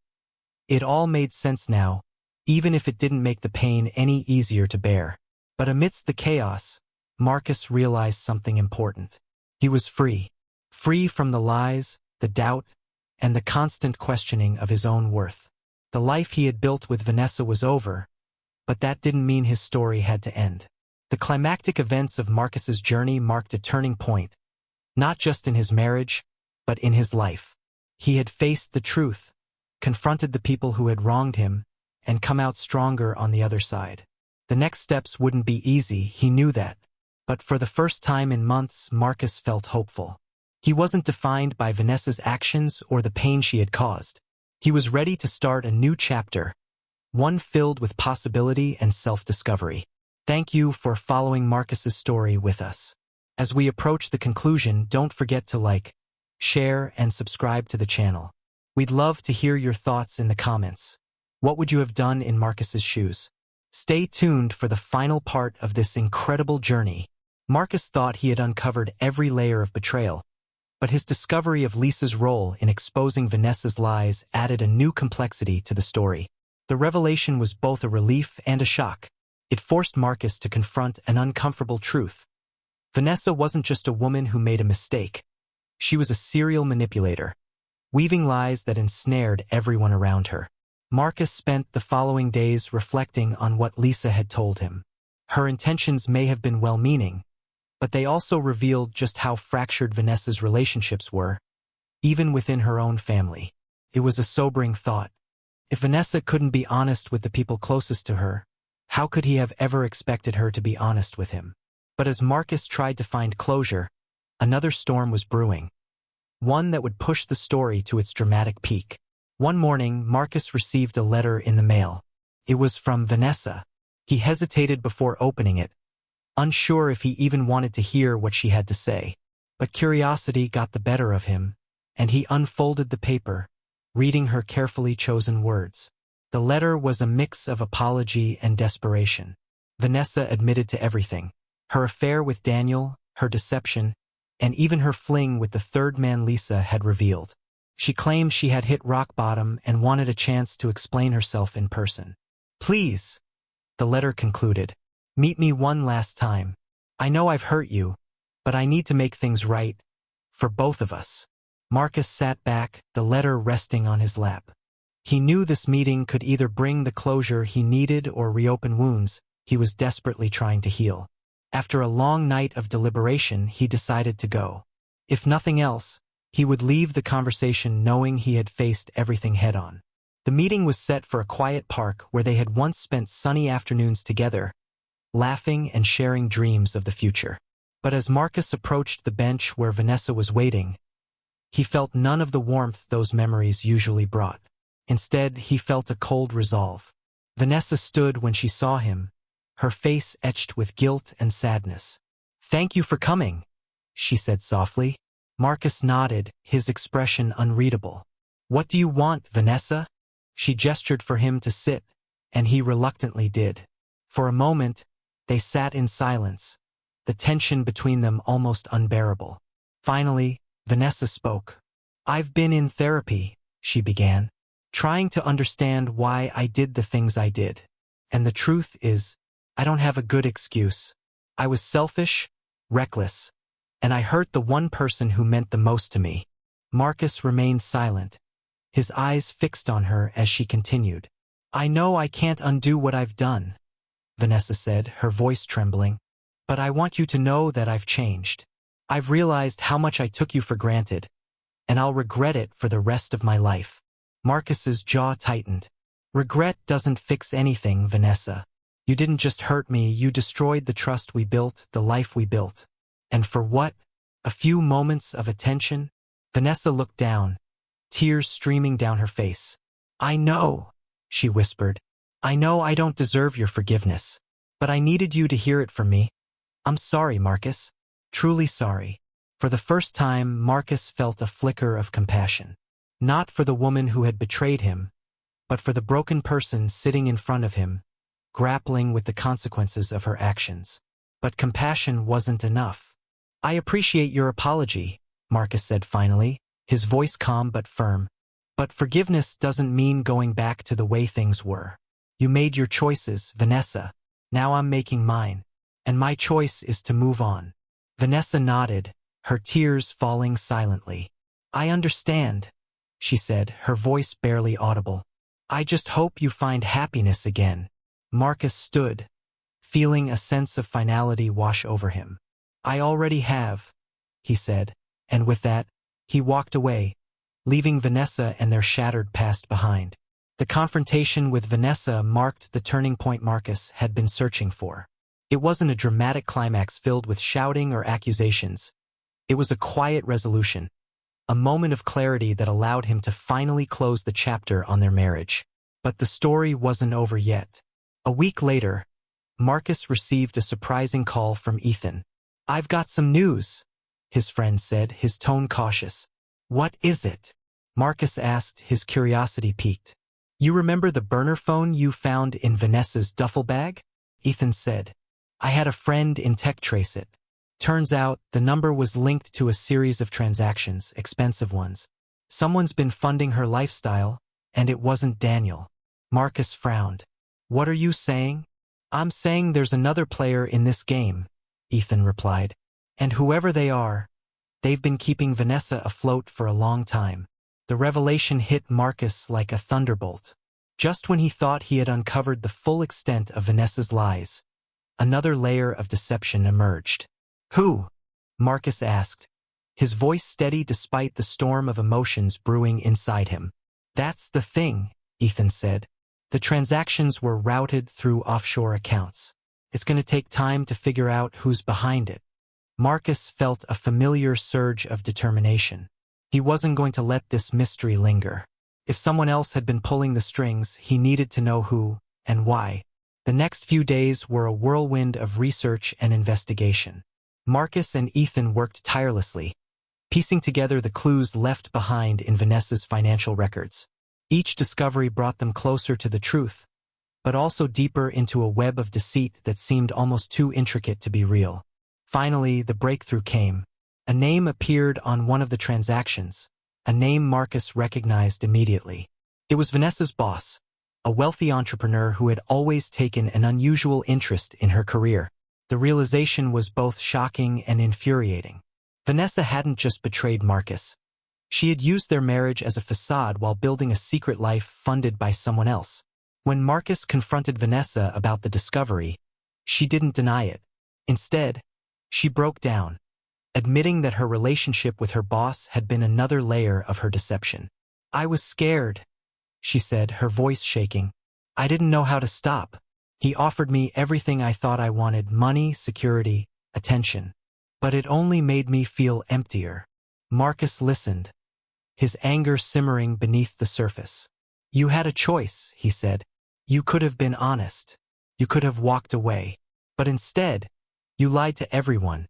It all made sense now, even if it didn't make the pain any easier to bear. But amidst the chaos, Marcus realized something important. He was free. Free from the lies, the doubt, and the constant questioning of his own worth. The life he had built with Vanessa was over, but that didn't mean his story had to end. The climactic events of Marcus's journey marked a turning point, not just in his marriage, but in his life. He had faced the truth, confronted the people who had wronged him, and come out stronger on the other side. The next steps wouldn't be easy, he knew that, but for the first time in months, Marcus felt hopeful. He wasn't defined by Vanessa's actions or the pain she had caused. He was ready to start a new chapter, one filled with possibility and self-discovery. Thank you for following Marcus's story with us. As we approach the conclusion, don't forget to like, share, and subscribe to the channel. We'd love to hear your thoughts in the comments. What would you have done in Marcus's shoes? Stay tuned for the final part of this incredible journey. Marcus thought he had uncovered every layer of betrayal, but his discovery of Lisa's role in exposing Vanessa's lies added a new complexity to the story. The revelation was both a relief and a shock. It forced Marcus to confront an uncomfortable truth. Vanessa wasn't just a woman who made a mistake. She was a serial manipulator, weaving lies that ensnared everyone around her. Marcus spent the following days reflecting on what Lisa had told him. Her intentions may have been well-meaning, but they also revealed just how fractured Vanessa's relationships were, even within her own family. It was a sobering thought. If Vanessa couldn't be honest with the people closest to her, how could he have ever expected her to be honest with him? But as Marcus tried to find closure, another storm was brewing. One that would push the story to its dramatic peak. One morning, Marcus received a letter in the mail. It was from Vanessa. He hesitated before opening it, unsure if he even wanted to hear what she had to say. But curiosity got the better of him, and he unfolded the paper, reading her carefully chosen words. The letter was a mix of apology and desperation. Vanessa admitted to everything. Her affair with Daniel, her deception, and even her fling with the third man Lisa had revealed. She claimed she had hit rock bottom and wanted a chance to explain herself in person. "Please," the letter concluded, "meet me one last time. I know I've hurt you, but I need to make things right, for both of us." Marcus sat back, the letter resting on his lap. He knew this meeting could either bring the closure he needed or reopen wounds he was desperately trying to heal. After a long night of deliberation, he decided to go. If nothing else, he would leave the conversation knowing he had faced everything head-on. The meeting was set for a quiet park where they had once spent sunny afternoons together, laughing and sharing dreams of the future. But as Marcus approached the bench where Vanessa was waiting, he felt none of the warmth those memories usually brought. Instead, he felt a cold resolve. Vanessa stood when she saw him, her face etched with guilt and sadness. "Thank you for coming," she said softly. Marcus nodded, his expression unreadable. "What do you want, Vanessa?" She gestured for him to sit, and he reluctantly did. For a moment, they sat in silence, the tension between them almost unbearable. Finally, Vanessa spoke. "I've been in therapy," she began, "trying to understand why I did the things I did. And the truth is, I don't have a good excuse. I was selfish, reckless, and I hurt the one person who meant the most to me." Marcus remained silent, his eyes fixed on her as she continued. "I know I can't undo what I've done," Vanessa said, her voice trembling, "but I want you to know that I've changed. I've realized how much I took you for granted, and I'll regret it for the rest of my life." Marcus's jaw tightened. "Regret doesn't fix anything, Vanessa. You didn't just hurt me, you destroyed the trust we built, the life we built. And for what? A few moments of attention?" Vanessa looked down, tears streaming down her face. "I know," she whispered. "I know I don't deserve your forgiveness, but I needed you to hear it from me. I'm sorry, Marcus. Truly sorry." For the first time, Marcus felt a flicker of compassion. Not for the woman who had betrayed him, but for the broken person sitting in front of him, grappling with the consequences of her actions. But compassion wasn't enough. "I appreciate your apology," Marcus said finally, his voice calm but firm. "But forgiveness doesn't mean going back to the way things were. You made your choices, Vanessa. Now I'm making mine. And my choice is to move on." Vanessa nodded, her tears falling silently. "I understand," she said, her voice barely audible. "I just hope you find happiness again." Marcus stood, feeling a sense of finality wash over him. "I already have," he said, and with that, he walked away, leaving Vanessa and their shattered past behind. The confrontation with Vanessa marked the turning point Marcus had been searching for. It wasn't a dramatic climax filled with shouting or accusations. It was a quiet resolution, a moment of clarity that allowed him to finally close the chapter on their marriage. But the story wasn't over yet. A week later, Marcus received a surprising call from Ethan. "I've got some news," his friend said, his tone cautious. "What is it?" Marcus asked, his curiosity piqued. "You remember the burner phone you found in Vanessa's duffel bag?" Ethan said. "I had a friend in tech trace it. Turns out the number was linked to a series of transactions, expensive ones. Someone's been funding her lifestyle, and it wasn't Daniel." Marcus frowned. "What are you saying?" "I'm saying there's another player in this game," Ethan replied. "And whoever they are, they've been keeping Vanessa afloat for a long time." The revelation hit Marcus like a thunderbolt. Just when he thought he had uncovered the full extent of Vanessa's lies, another layer of deception emerged. "Who?" Marcus asked, his voice steady despite the storm of emotions brewing inside him. "That's the thing," Ethan said. "The transactions were routed through offshore accounts. It's going to take time to figure out who's behind it." Marcus felt a familiar surge of determination. He wasn't going to let this mystery linger. If someone else had been pulling the strings, he needed to know who and why. The next few days were a whirlwind of research and investigation. Marcus and Ethan worked tirelessly, piecing together the clues left behind in Vanessa's financial records. Each discovery brought them closer to the truth, but also deeper into a web of deceit that seemed almost too intricate to be real. Finally, the breakthrough came. A name appeared on one of the transactions, a name Marcus recognized immediately. It was Vanessa's boss, a wealthy entrepreneur who had always taken an unusual interest in her career. The realization was both shocking and infuriating. Vanessa hadn't just betrayed Marcus. She had used their marriage as a facade while building a secret life funded by someone else. When Marcus confronted Vanessa about the discovery, she didn't deny it. Instead, she broke down, admitting that her relationship with her boss had been another layer of her deception. "I was scared," she said, her voice shaking. "I didn't know how to stop. He offered me everything I thought I wanted: money, security, attention. But it only made me feel emptier." Marcus listened, his anger simmering beneath the surface. "You had a choice," he said. "You could have been honest. You could have walked away. But instead, you lied to everyone,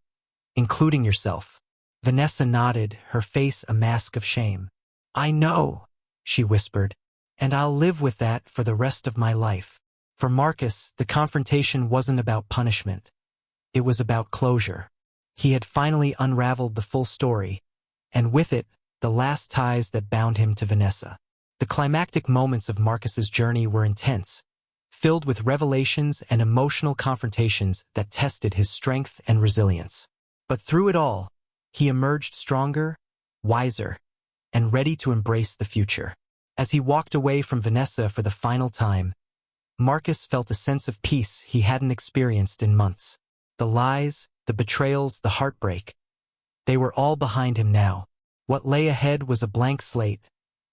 including yourself." Vanessa nodded, her face a mask of shame. "I know," she whispered, "and I'll live with that for the rest of my life." For Marcus, the confrontation wasn't about punishment. It was about closure. He had finally unraveled the full story, and with it, the last ties that bound him to Vanessa. The climactic moments of Marcus's journey were intense, filled with revelations and emotional confrontations that tested his strength and resilience. But through it all, he emerged stronger, wiser, and ready to embrace the future. As he walked away from Vanessa for the final time, Marcus felt a sense of peace he hadn't experienced in months. The lies, the betrayals, the heartbreak, they were all behind him now. What lay ahead was a blank slate,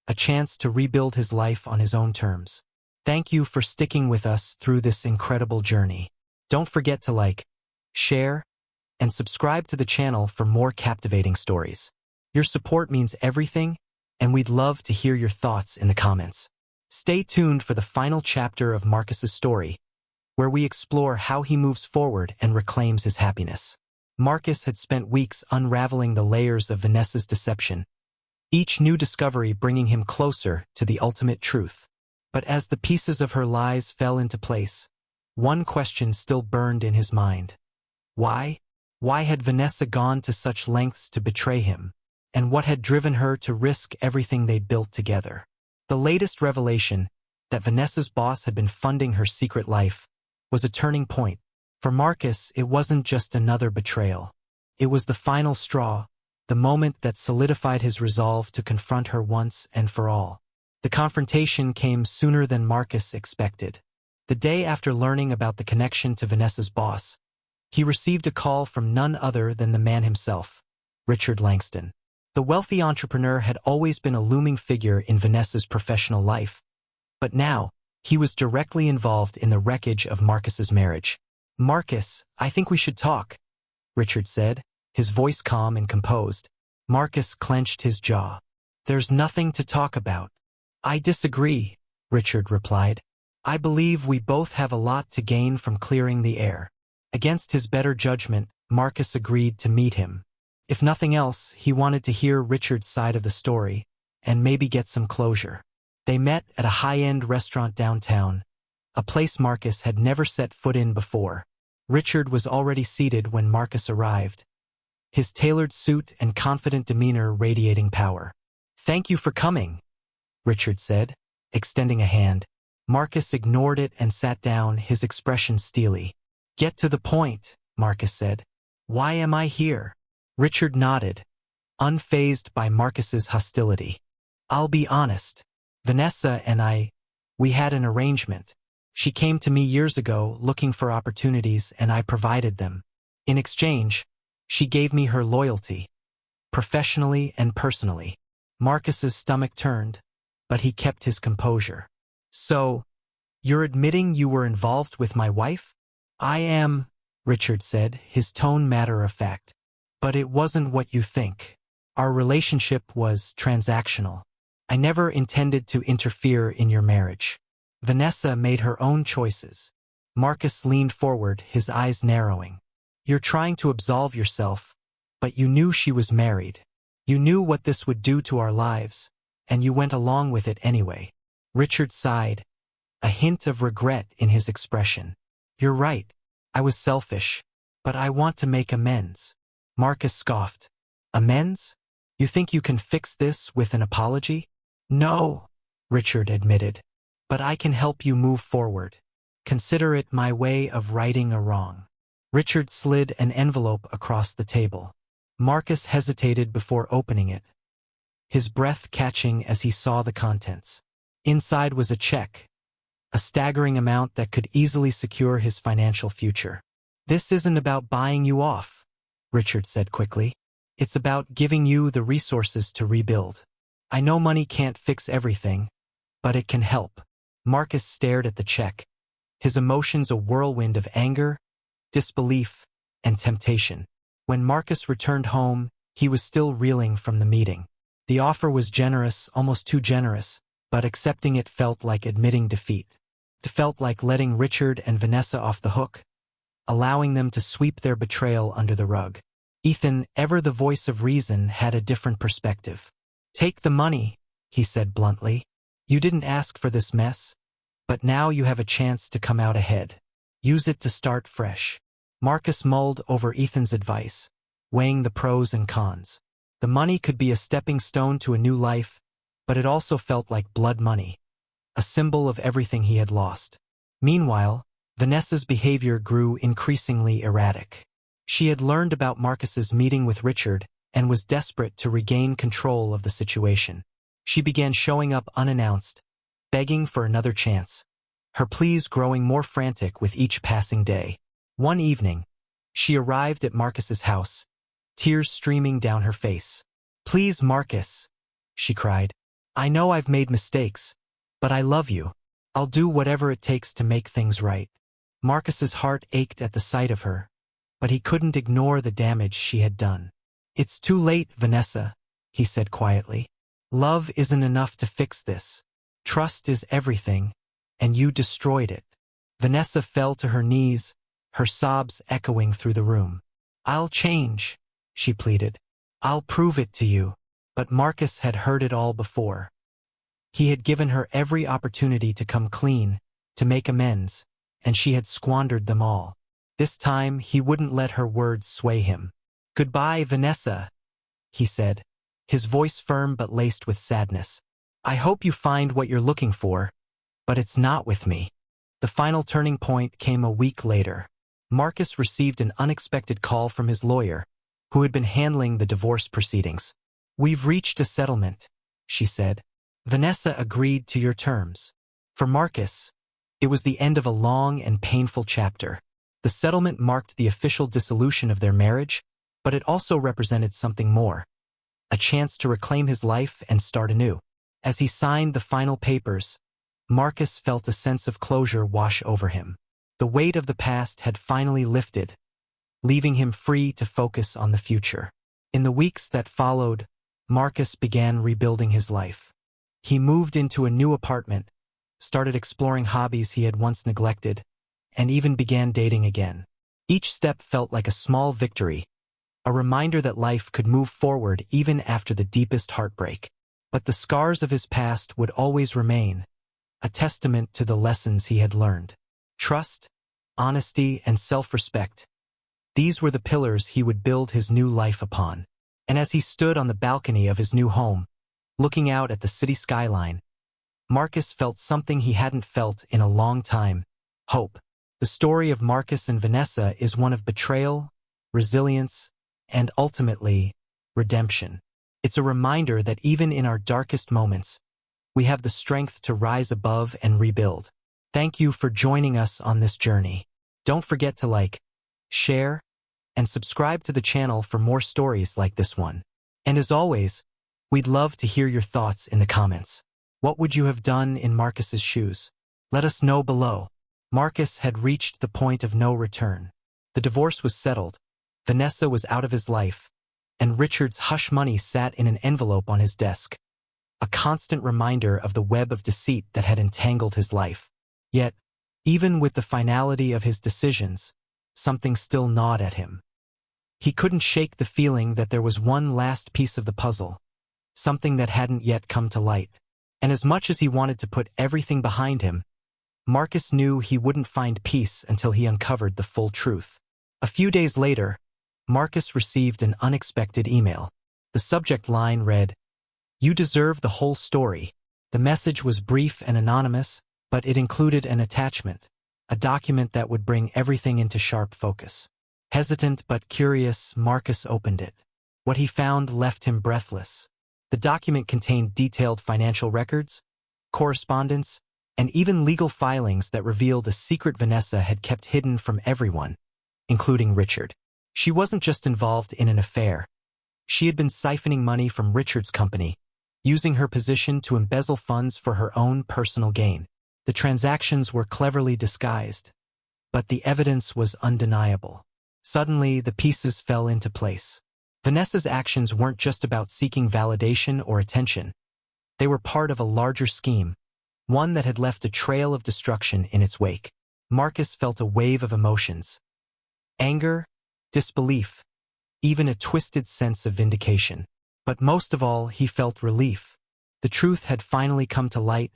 a chance to rebuild his life on his own terms. Thank you for sticking with us through this incredible journey. Don't forget to like, share, and subscribe to the channel for more captivating stories. Your support means everything, and we'd love to hear your thoughts in the comments. Stay tuned for the final chapter of Marcus's story, where we explore how he moves forward and reclaims his happiness. Marcus had spent weeks unraveling the layers of Vanessa's deception, each new discovery bringing him closer to the ultimate truth. But as the pieces of her lies fell into place, one question still burned in his mind. Why? Why had Vanessa gone to such lengths to betray him? And what had driven her to risk everything they built together? The latest revelation, that Vanessa's boss had been funding her secret life, was a turning point. For Marcus, it wasn't just another betrayal. It was the final straw, the moment that solidified his resolve to confront her once and for all. The confrontation came sooner than Marcus expected. The day after learning about the connection to Vanessa's boss, he received a call from none other than the man himself, Richard Langston. The wealthy entrepreneur had always been a looming figure in Vanessa's professional life, but now, he was directly involved in the wreckage of Marcus's marriage. "Marcus, I think we should talk," Richard said, his voice calm and composed. Marcus clenched his jaw. "There's nothing to talk about." "I disagree," Richard replied. "I believe we both have a lot to gain from clearing the air." Against his better judgment, Marcus agreed to meet him. If nothing else, he wanted to hear Richard's side of the story, and maybe get some closure. They met at a high-end restaurant downtown, a place Marcus had never set foot in before. Richard was already seated when Marcus arrived, his tailored suit and confident demeanor radiating power. "Thank you for coming," Richard said, extending a hand. Marcus ignored it and sat down, his expression steely. "Get to the point," Marcus said. "Why am I here?" Richard nodded, unfazed by Marcus's hostility. "I'll be honest. Vanessa and we had an arrangement. She came to me years ago looking for opportunities, and I provided them. In exchange, she gave me her loyalty, professionally and personally." Marcus's stomach turned, but he kept his composure. "So, you're admitting you were involved with my wife?" "I am," Richard said, his tone matter-of-fact. "But it wasn't what you think. Our relationship was transactional. I never intended to interfere in your marriage. Vanessa made her own choices." Marcus leaned forward, his eyes narrowing. "You're trying to absolve yourself, but you knew she was married. You knew what this would do to our lives, and you went along with it anyway." Richard sighed, a hint of regret in his expression. "You're right. I was selfish, but I want to make amends." Marcus scoffed. "Amends? You think you can fix this with an apology?" "No," Richard admitted. "But I can help you move forward. Consider it my way of righting a wrong." Richard slid an envelope across the table. Marcus hesitated before opening it, his breath catching as he saw the contents. Inside was a check, a staggering amount that could easily secure his financial future. "This isn't about buying you off," Richard said quickly. It's about giving you the resources to rebuild. I know money can't fix everything, but it can help. Marcus stared at the check, his emotions a whirlwind of anger, disbelief, and temptation. When Marcus returned home, he was still reeling from the meeting. The offer was generous, almost too generous, but accepting it felt like admitting defeat. It felt like letting Richard and Vanessa off the hook, allowing them to sweep their betrayal under the rug. Ethan, ever the voice of reason, had a different perspective. "Take the money," he said bluntly. "You didn't ask for this mess, but now you have a chance to come out ahead. Use it to start fresh." Marcus mulled over Ethan's advice, weighing the pros and cons. The money could be a stepping stone to a new life, but it also felt like blood money, a symbol of everything he had lost. Meanwhile, Vanessa's behavior grew increasingly erratic. She had learned about Marcus's meeting with Richard and was desperate to regain control of the situation. She began showing up unannounced, begging for another chance, her pleas growing more frantic with each passing day. One evening, she arrived at Marcus's house, tears streaming down her face. "Please, Marcus," she cried. "I know I've made mistakes, but I love you. I'll do whatever it takes to make things right." Marcus's heart ached at the sight of her, but he couldn't ignore the damage she had done. "It's too late, Vanessa," he said quietly. "Love isn't enough to fix this. Trust is everything, and you destroyed it." Vanessa fell to her knees, her sobs echoing through the room. "I'll change," she pleaded. "I'll prove it to you." But Marcus had heard it all before. He had given her every opportunity to come clean, to make amends, and she had squandered them all. This time, he wouldn't let her words sway him. "Goodbye, Vanessa," he said, his voice firm but laced with sadness. "I hope you find what you're looking for, but it's not with me." The final turning point came a week later. Marcus received an unexpected call from his lawyer, who had been handling the divorce proceedings. "We've reached a settlement," she said. "Vanessa agreed to your terms." For Marcus, it was the end of a long and painful chapter. The settlement marked the official dissolution of their marriage, but it also represented something more, a chance to reclaim his life and start anew. As he signed the final papers, Marcus felt a sense of closure wash over him. The weight of the past had finally lifted, leaving him free to focus on the future. In the weeks that followed, Marcus began rebuilding his life. He moved into a new apartment, started exploring hobbies he had once neglected, and even began dating again. Each step felt like a small victory, a reminder that life could move forward even after the deepest heartbreak. But the scars of his past would always remain, a testament to the lessons he had learned. Trust, honesty, and self-respect. These were the pillars he would build his new life upon. And as he stood on the balcony of his new home, looking out at the city skyline, Marcus felt something he hadn't felt in a long time: hope. The story of Marcus and Vanessa is one of betrayal, resilience, and ultimately, redemption. It's a reminder that even in our darkest moments, we have the strength to rise above and rebuild. Thank you for joining us on this journey. Don't forget to like, share, and subscribe to the channel for more stories like this one. And as always, we'd love to hear your thoughts in the comments. What would you have done in Marcus's shoes? Let us know below. Marcus had reached the point of no return. The divorce was settled, Vanessa was out of his life, and Richard's hush money sat in an envelope on his desk, a constant reminder of the web of deceit that had entangled his life. Yet, even with the finality of his decisions, something still gnawed at him. He couldn't shake the feeling that there was one last piece of the puzzle, something that hadn't yet come to light. And as much as he wanted to put everything behind him, Marcus knew he wouldn't find peace until he uncovered the full truth. A few days later, Marcus received an unexpected email. The subject line read, "You deserve the whole story." The message was brief and anonymous, but it included an attachment, a document that would bring everything into sharp focus. Hesitant but curious, Marcus opened it. What he found left him breathless. The document contained detailed financial records, correspondence, and even legal filings that revealed a secret Vanessa had kept hidden from everyone, including Richard. She wasn't just involved in an affair. She had been siphoning money from Richard's company, using her position to embezzle funds for her own personal gain. The transactions were cleverly disguised, but the evidence was undeniable. Suddenly, the pieces fell into place. Vanessa's actions weren't just about seeking validation or attention. They were part of a larger scheme, one that had left a trail of destruction in its wake. Marcus felt a wave of emotions: anger, disbelief, even a twisted sense of vindication. But most of all, he felt relief. The truth had finally come to light,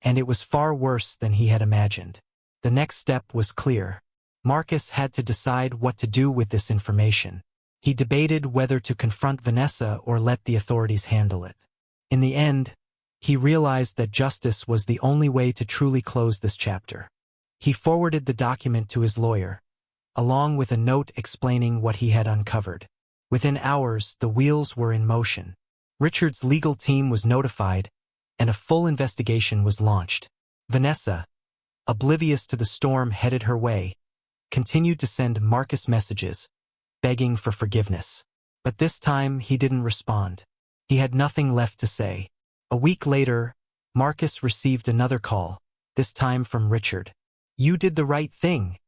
and it was far worse than he had imagined. The next step was clear. Marcus had to decide what to do with this information. He debated whether to confront Vanessa or let the authorities handle it. In the end, he realized that justice was the only way to truly close this chapter. He forwarded the document to his lawyer, along with a note explaining what he had uncovered. Within hours, the wheels were in motion. Richard's legal team was notified, and a full investigation was launched. Vanessa, oblivious to the storm headed her way, continued to send Marcus messages, begging for forgiveness. But this time, he didn't respond. He had nothing left to say. A week later, Marcus received another call, this time from Richard. "You did the right thing,"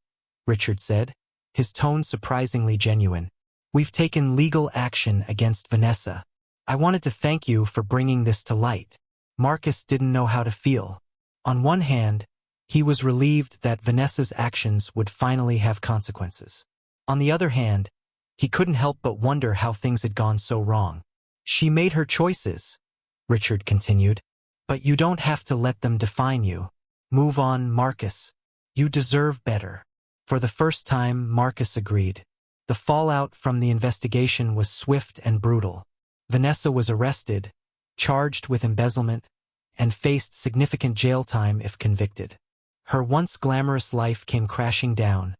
Richard said, his tone surprisingly genuine. "We've taken legal action against Vanessa. I wanted to thank you for bringing this to light." Marcus didn't know how to feel. On one hand, he was relieved that Vanessa's actions would finally have consequences. On the other hand, he couldn't help but wonder how things had gone so wrong. "She made her choices," Richard continued, "but you don't have to let them define you. Move on, Marcus. You deserve better." For the first time, Marcus agreed. The fallout from the investigation was swift and brutal. Vanessa was arrested, charged with embezzlement, and faced significant jail time if convicted. Her once glamorous life came crashing down,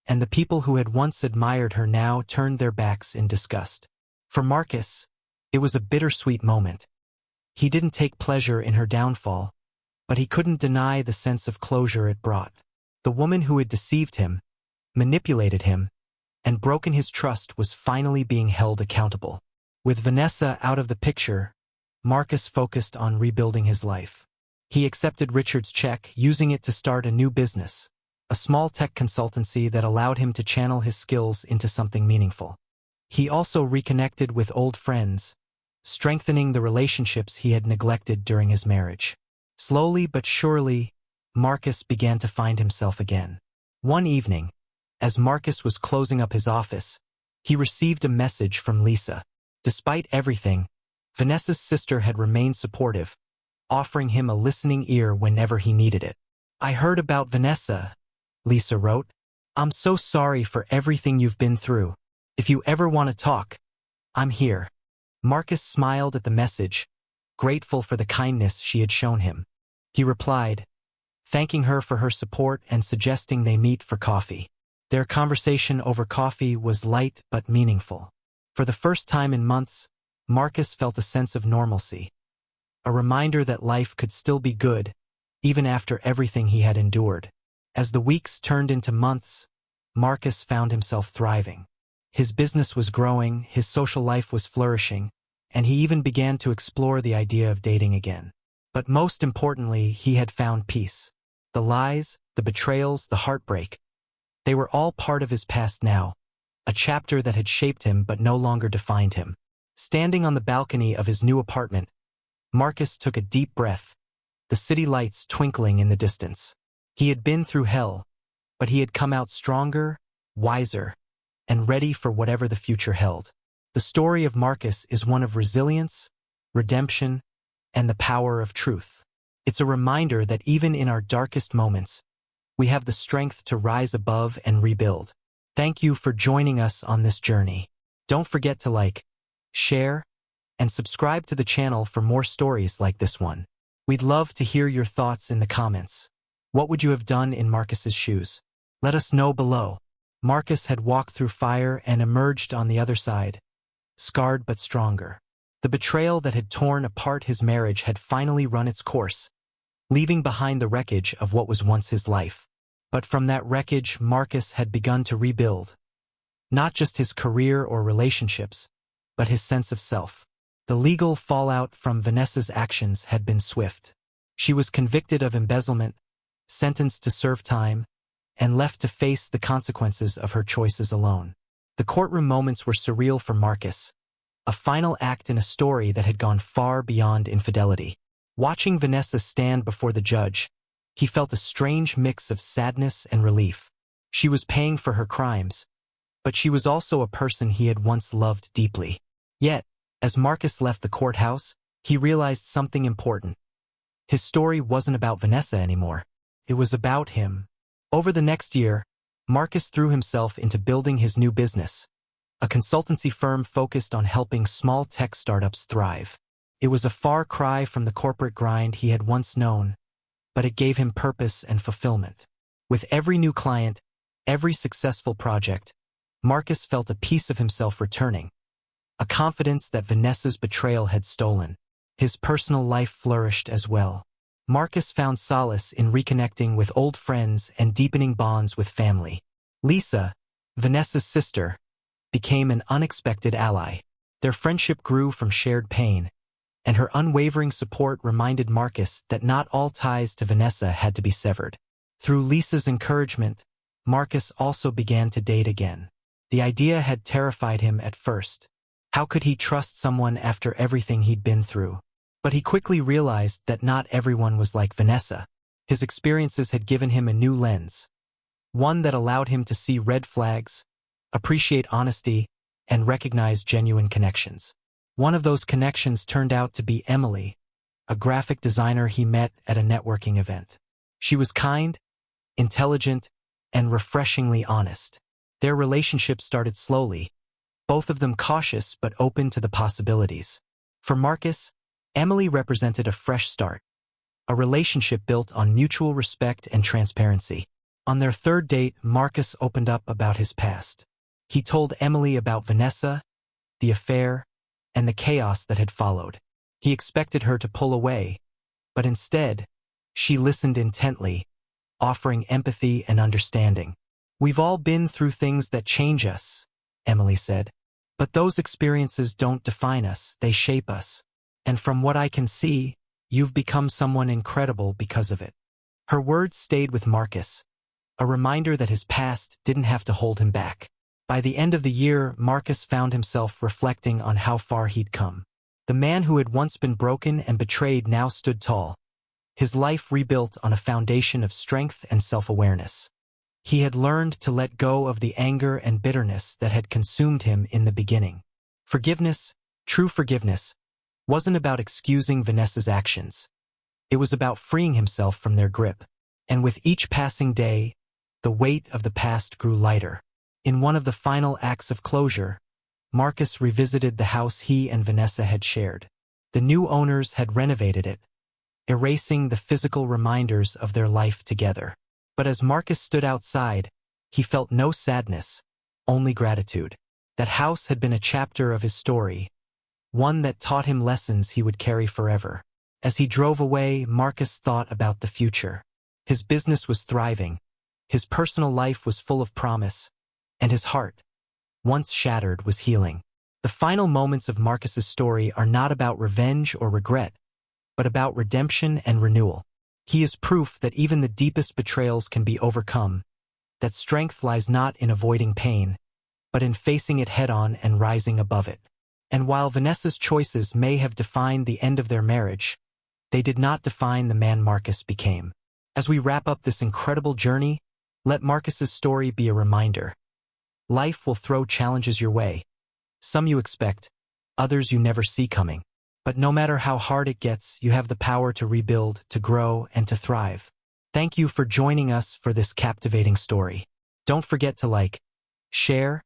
and the people who had once admired her now turned their backs in disgust. For Marcus, it was a bittersweet moment. He didn't take pleasure in her downfall, but he couldn't deny the sense of closure it brought. The woman who had deceived him, manipulated him, and broken his trust was finally being held accountable. With Vanessa out of the picture, Marcus focused on rebuilding his life. He accepted Richard's check, using it to start a new business, a small tech consultancy that allowed him to channel his skills into something meaningful. He also reconnected with old friends, strengthening the relationships he had neglected during his marriage. Slowly but surely, Marcus began to find himself again. One evening, as Marcus was closing up his office, he received a message from Lisa. Despite everything, Vanessa's sister had remained supportive, offering him a listening ear whenever he needed it. "I heard about Vanessa," Lisa wrote. "I'm so sorry for everything you've been through. If you ever want to talk, I'm here." Marcus smiled at the message, grateful for the kindness she had shown him. He replied, thanking her for her support and suggesting they meet for coffee. Their conversation over coffee was light but meaningful. For the first time in months, Marcus felt a sense of normalcy, a reminder that life could still be good, even after everything he had endured. As the weeks turned into months, Marcus found himself thriving. His business was growing, his social life was flourishing, and he even began to explore the idea of dating again. But most importantly, he had found peace. The lies, the betrayals, the heartbreak, they were all part of his past now, a chapter that had shaped him but no longer defined him. Standing on the balcony of his new apartment, Marcus took a deep breath, the city lights twinkling in the distance. He had been through hell, but he had come out stronger, wiser, and ready for whatever the future held. The story of Marcus is one of resilience, redemption, and the power of truth. It's a reminder that even in our darkest moments, we have the strength to rise above and rebuild. Thank you for joining us on this journey. Don't forget to like, share, and subscribe to the channel for more stories like this one. We'd love to hear your thoughts in the comments. What would you have done in Marcus's shoes? Let us know below. Marcus had walked through fire and emerged on the other side, scarred but stronger. The betrayal that had torn apart his marriage had finally run its course, leaving behind the wreckage of what was once his life. But from that wreckage, Marcus had begun to rebuild. Not just his career or relationships, but his sense of self. The legal fallout from Vanessa's actions had been swift. She was convicted of embezzlement, sentenced to serve time, and left to face the consequences of her choices alone. The courtroom moments were surreal for Marcus, a final act in a story that had gone far beyond infidelity. Watching Vanessa stand before the judge, he felt a strange mix of sadness and relief. She was paying for her crimes, but she was also a person he had once loved deeply. Yet, as Marcus left the courthouse, he realized something important. His story wasn't about Vanessa anymore. It was about him. Over the next year, Marcus threw himself into building his new business, a consultancy firm focused on helping small tech startups thrive. It was a far cry from the corporate grind he had once known, but it gave him purpose and fulfillment. With every new client, every successful project, Marcus felt a piece of himself returning, a confidence that Vanessa's betrayal had stolen. His personal life flourished as well. Marcus found solace in reconnecting with old friends and deepening bonds with family. Lisa, Vanessa's sister, became an unexpected ally. Their friendship grew from shared pain, and her unwavering support reminded Marcus that not all ties to Vanessa had to be severed. Through Lisa's encouragement, Marcus also began to date again. The idea had terrified him at first. How could he trust someone after everything he'd been through? But he quickly realized that not everyone was like Vanessa. His experiences had given him a new lens, one that allowed him to see red flags, appreciate honesty, and recognize genuine connections. One of those connections turned out to be Emily, a graphic designer he met at a networking event. She was kind, intelligent, and refreshingly honest. Their relationship started slowly, both of them cautious but open to the possibilities. For Marcus, Emily represented a fresh start, a relationship built on mutual respect and transparency. On their third date, Marcus opened up about his past. He told Emily about Vanessa, the affair, and the chaos that had followed. He expected her to pull away, but instead, she listened intently, offering empathy and understanding. "We've all been through things that change us," Emily said. "But those experiences don't define us, they shape us. And from what I can see, you've become someone incredible because of it." Her words stayed with Marcus, a reminder that his past didn't have to hold him back. By the end of the year, Marcus found himself reflecting on how far he'd come. The man who had once been broken and betrayed now stood tall, his life rebuilt on a foundation of strength and self-awareness. He had learned to let go of the anger and bitterness that had consumed him in the beginning. Forgiveness, true forgiveness, wasn't about excusing Vanessa's actions. It was about freeing himself from their grip. And with each passing day, the weight of the past grew lighter. In one of the final acts of closure, Marcus revisited the house he and Vanessa had shared. The new owners had renovated it, erasing the physical reminders of their life together. But as Marcus stood outside, he felt no sadness, only gratitude. That house had been a chapter of his story, one that taught him lessons he would carry forever. As he drove away, Marcus thought about the future. His business was thriving, his personal life was full of promise, and his heart, once shattered, was healing. The final moments of Marcus's story are not about revenge or regret, but about redemption and renewal. He is proof that even the deepest betrayals can be overcome, that strength lies not in avoiding pain, but in facing it head-on and rising above it. And while Vanessa's choices may have defined the end of their marriage, they did not define the man Marcus became. As we wrap up this incredible journey, let Marcus's story be a reminder. Life will throw challenges your way. Some you expect, others you never see coming. But no matter how hard it gets, you have the power to rebuild, to grow, and to thrive. Thank you for joining us for this captivating story. Don't forget to like, share,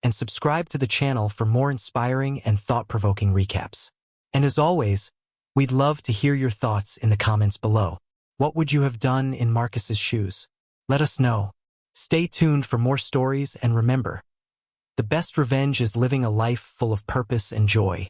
and subscribe to the channel for more inspiring and thought-provoking recaps. And as always, we'd love to hear your thoughts in the comments below. What would you have done in Marcus's shoes? Let us know. Stay tuned for more stories, and remember, the best revenge is living a life full of purpose and joy.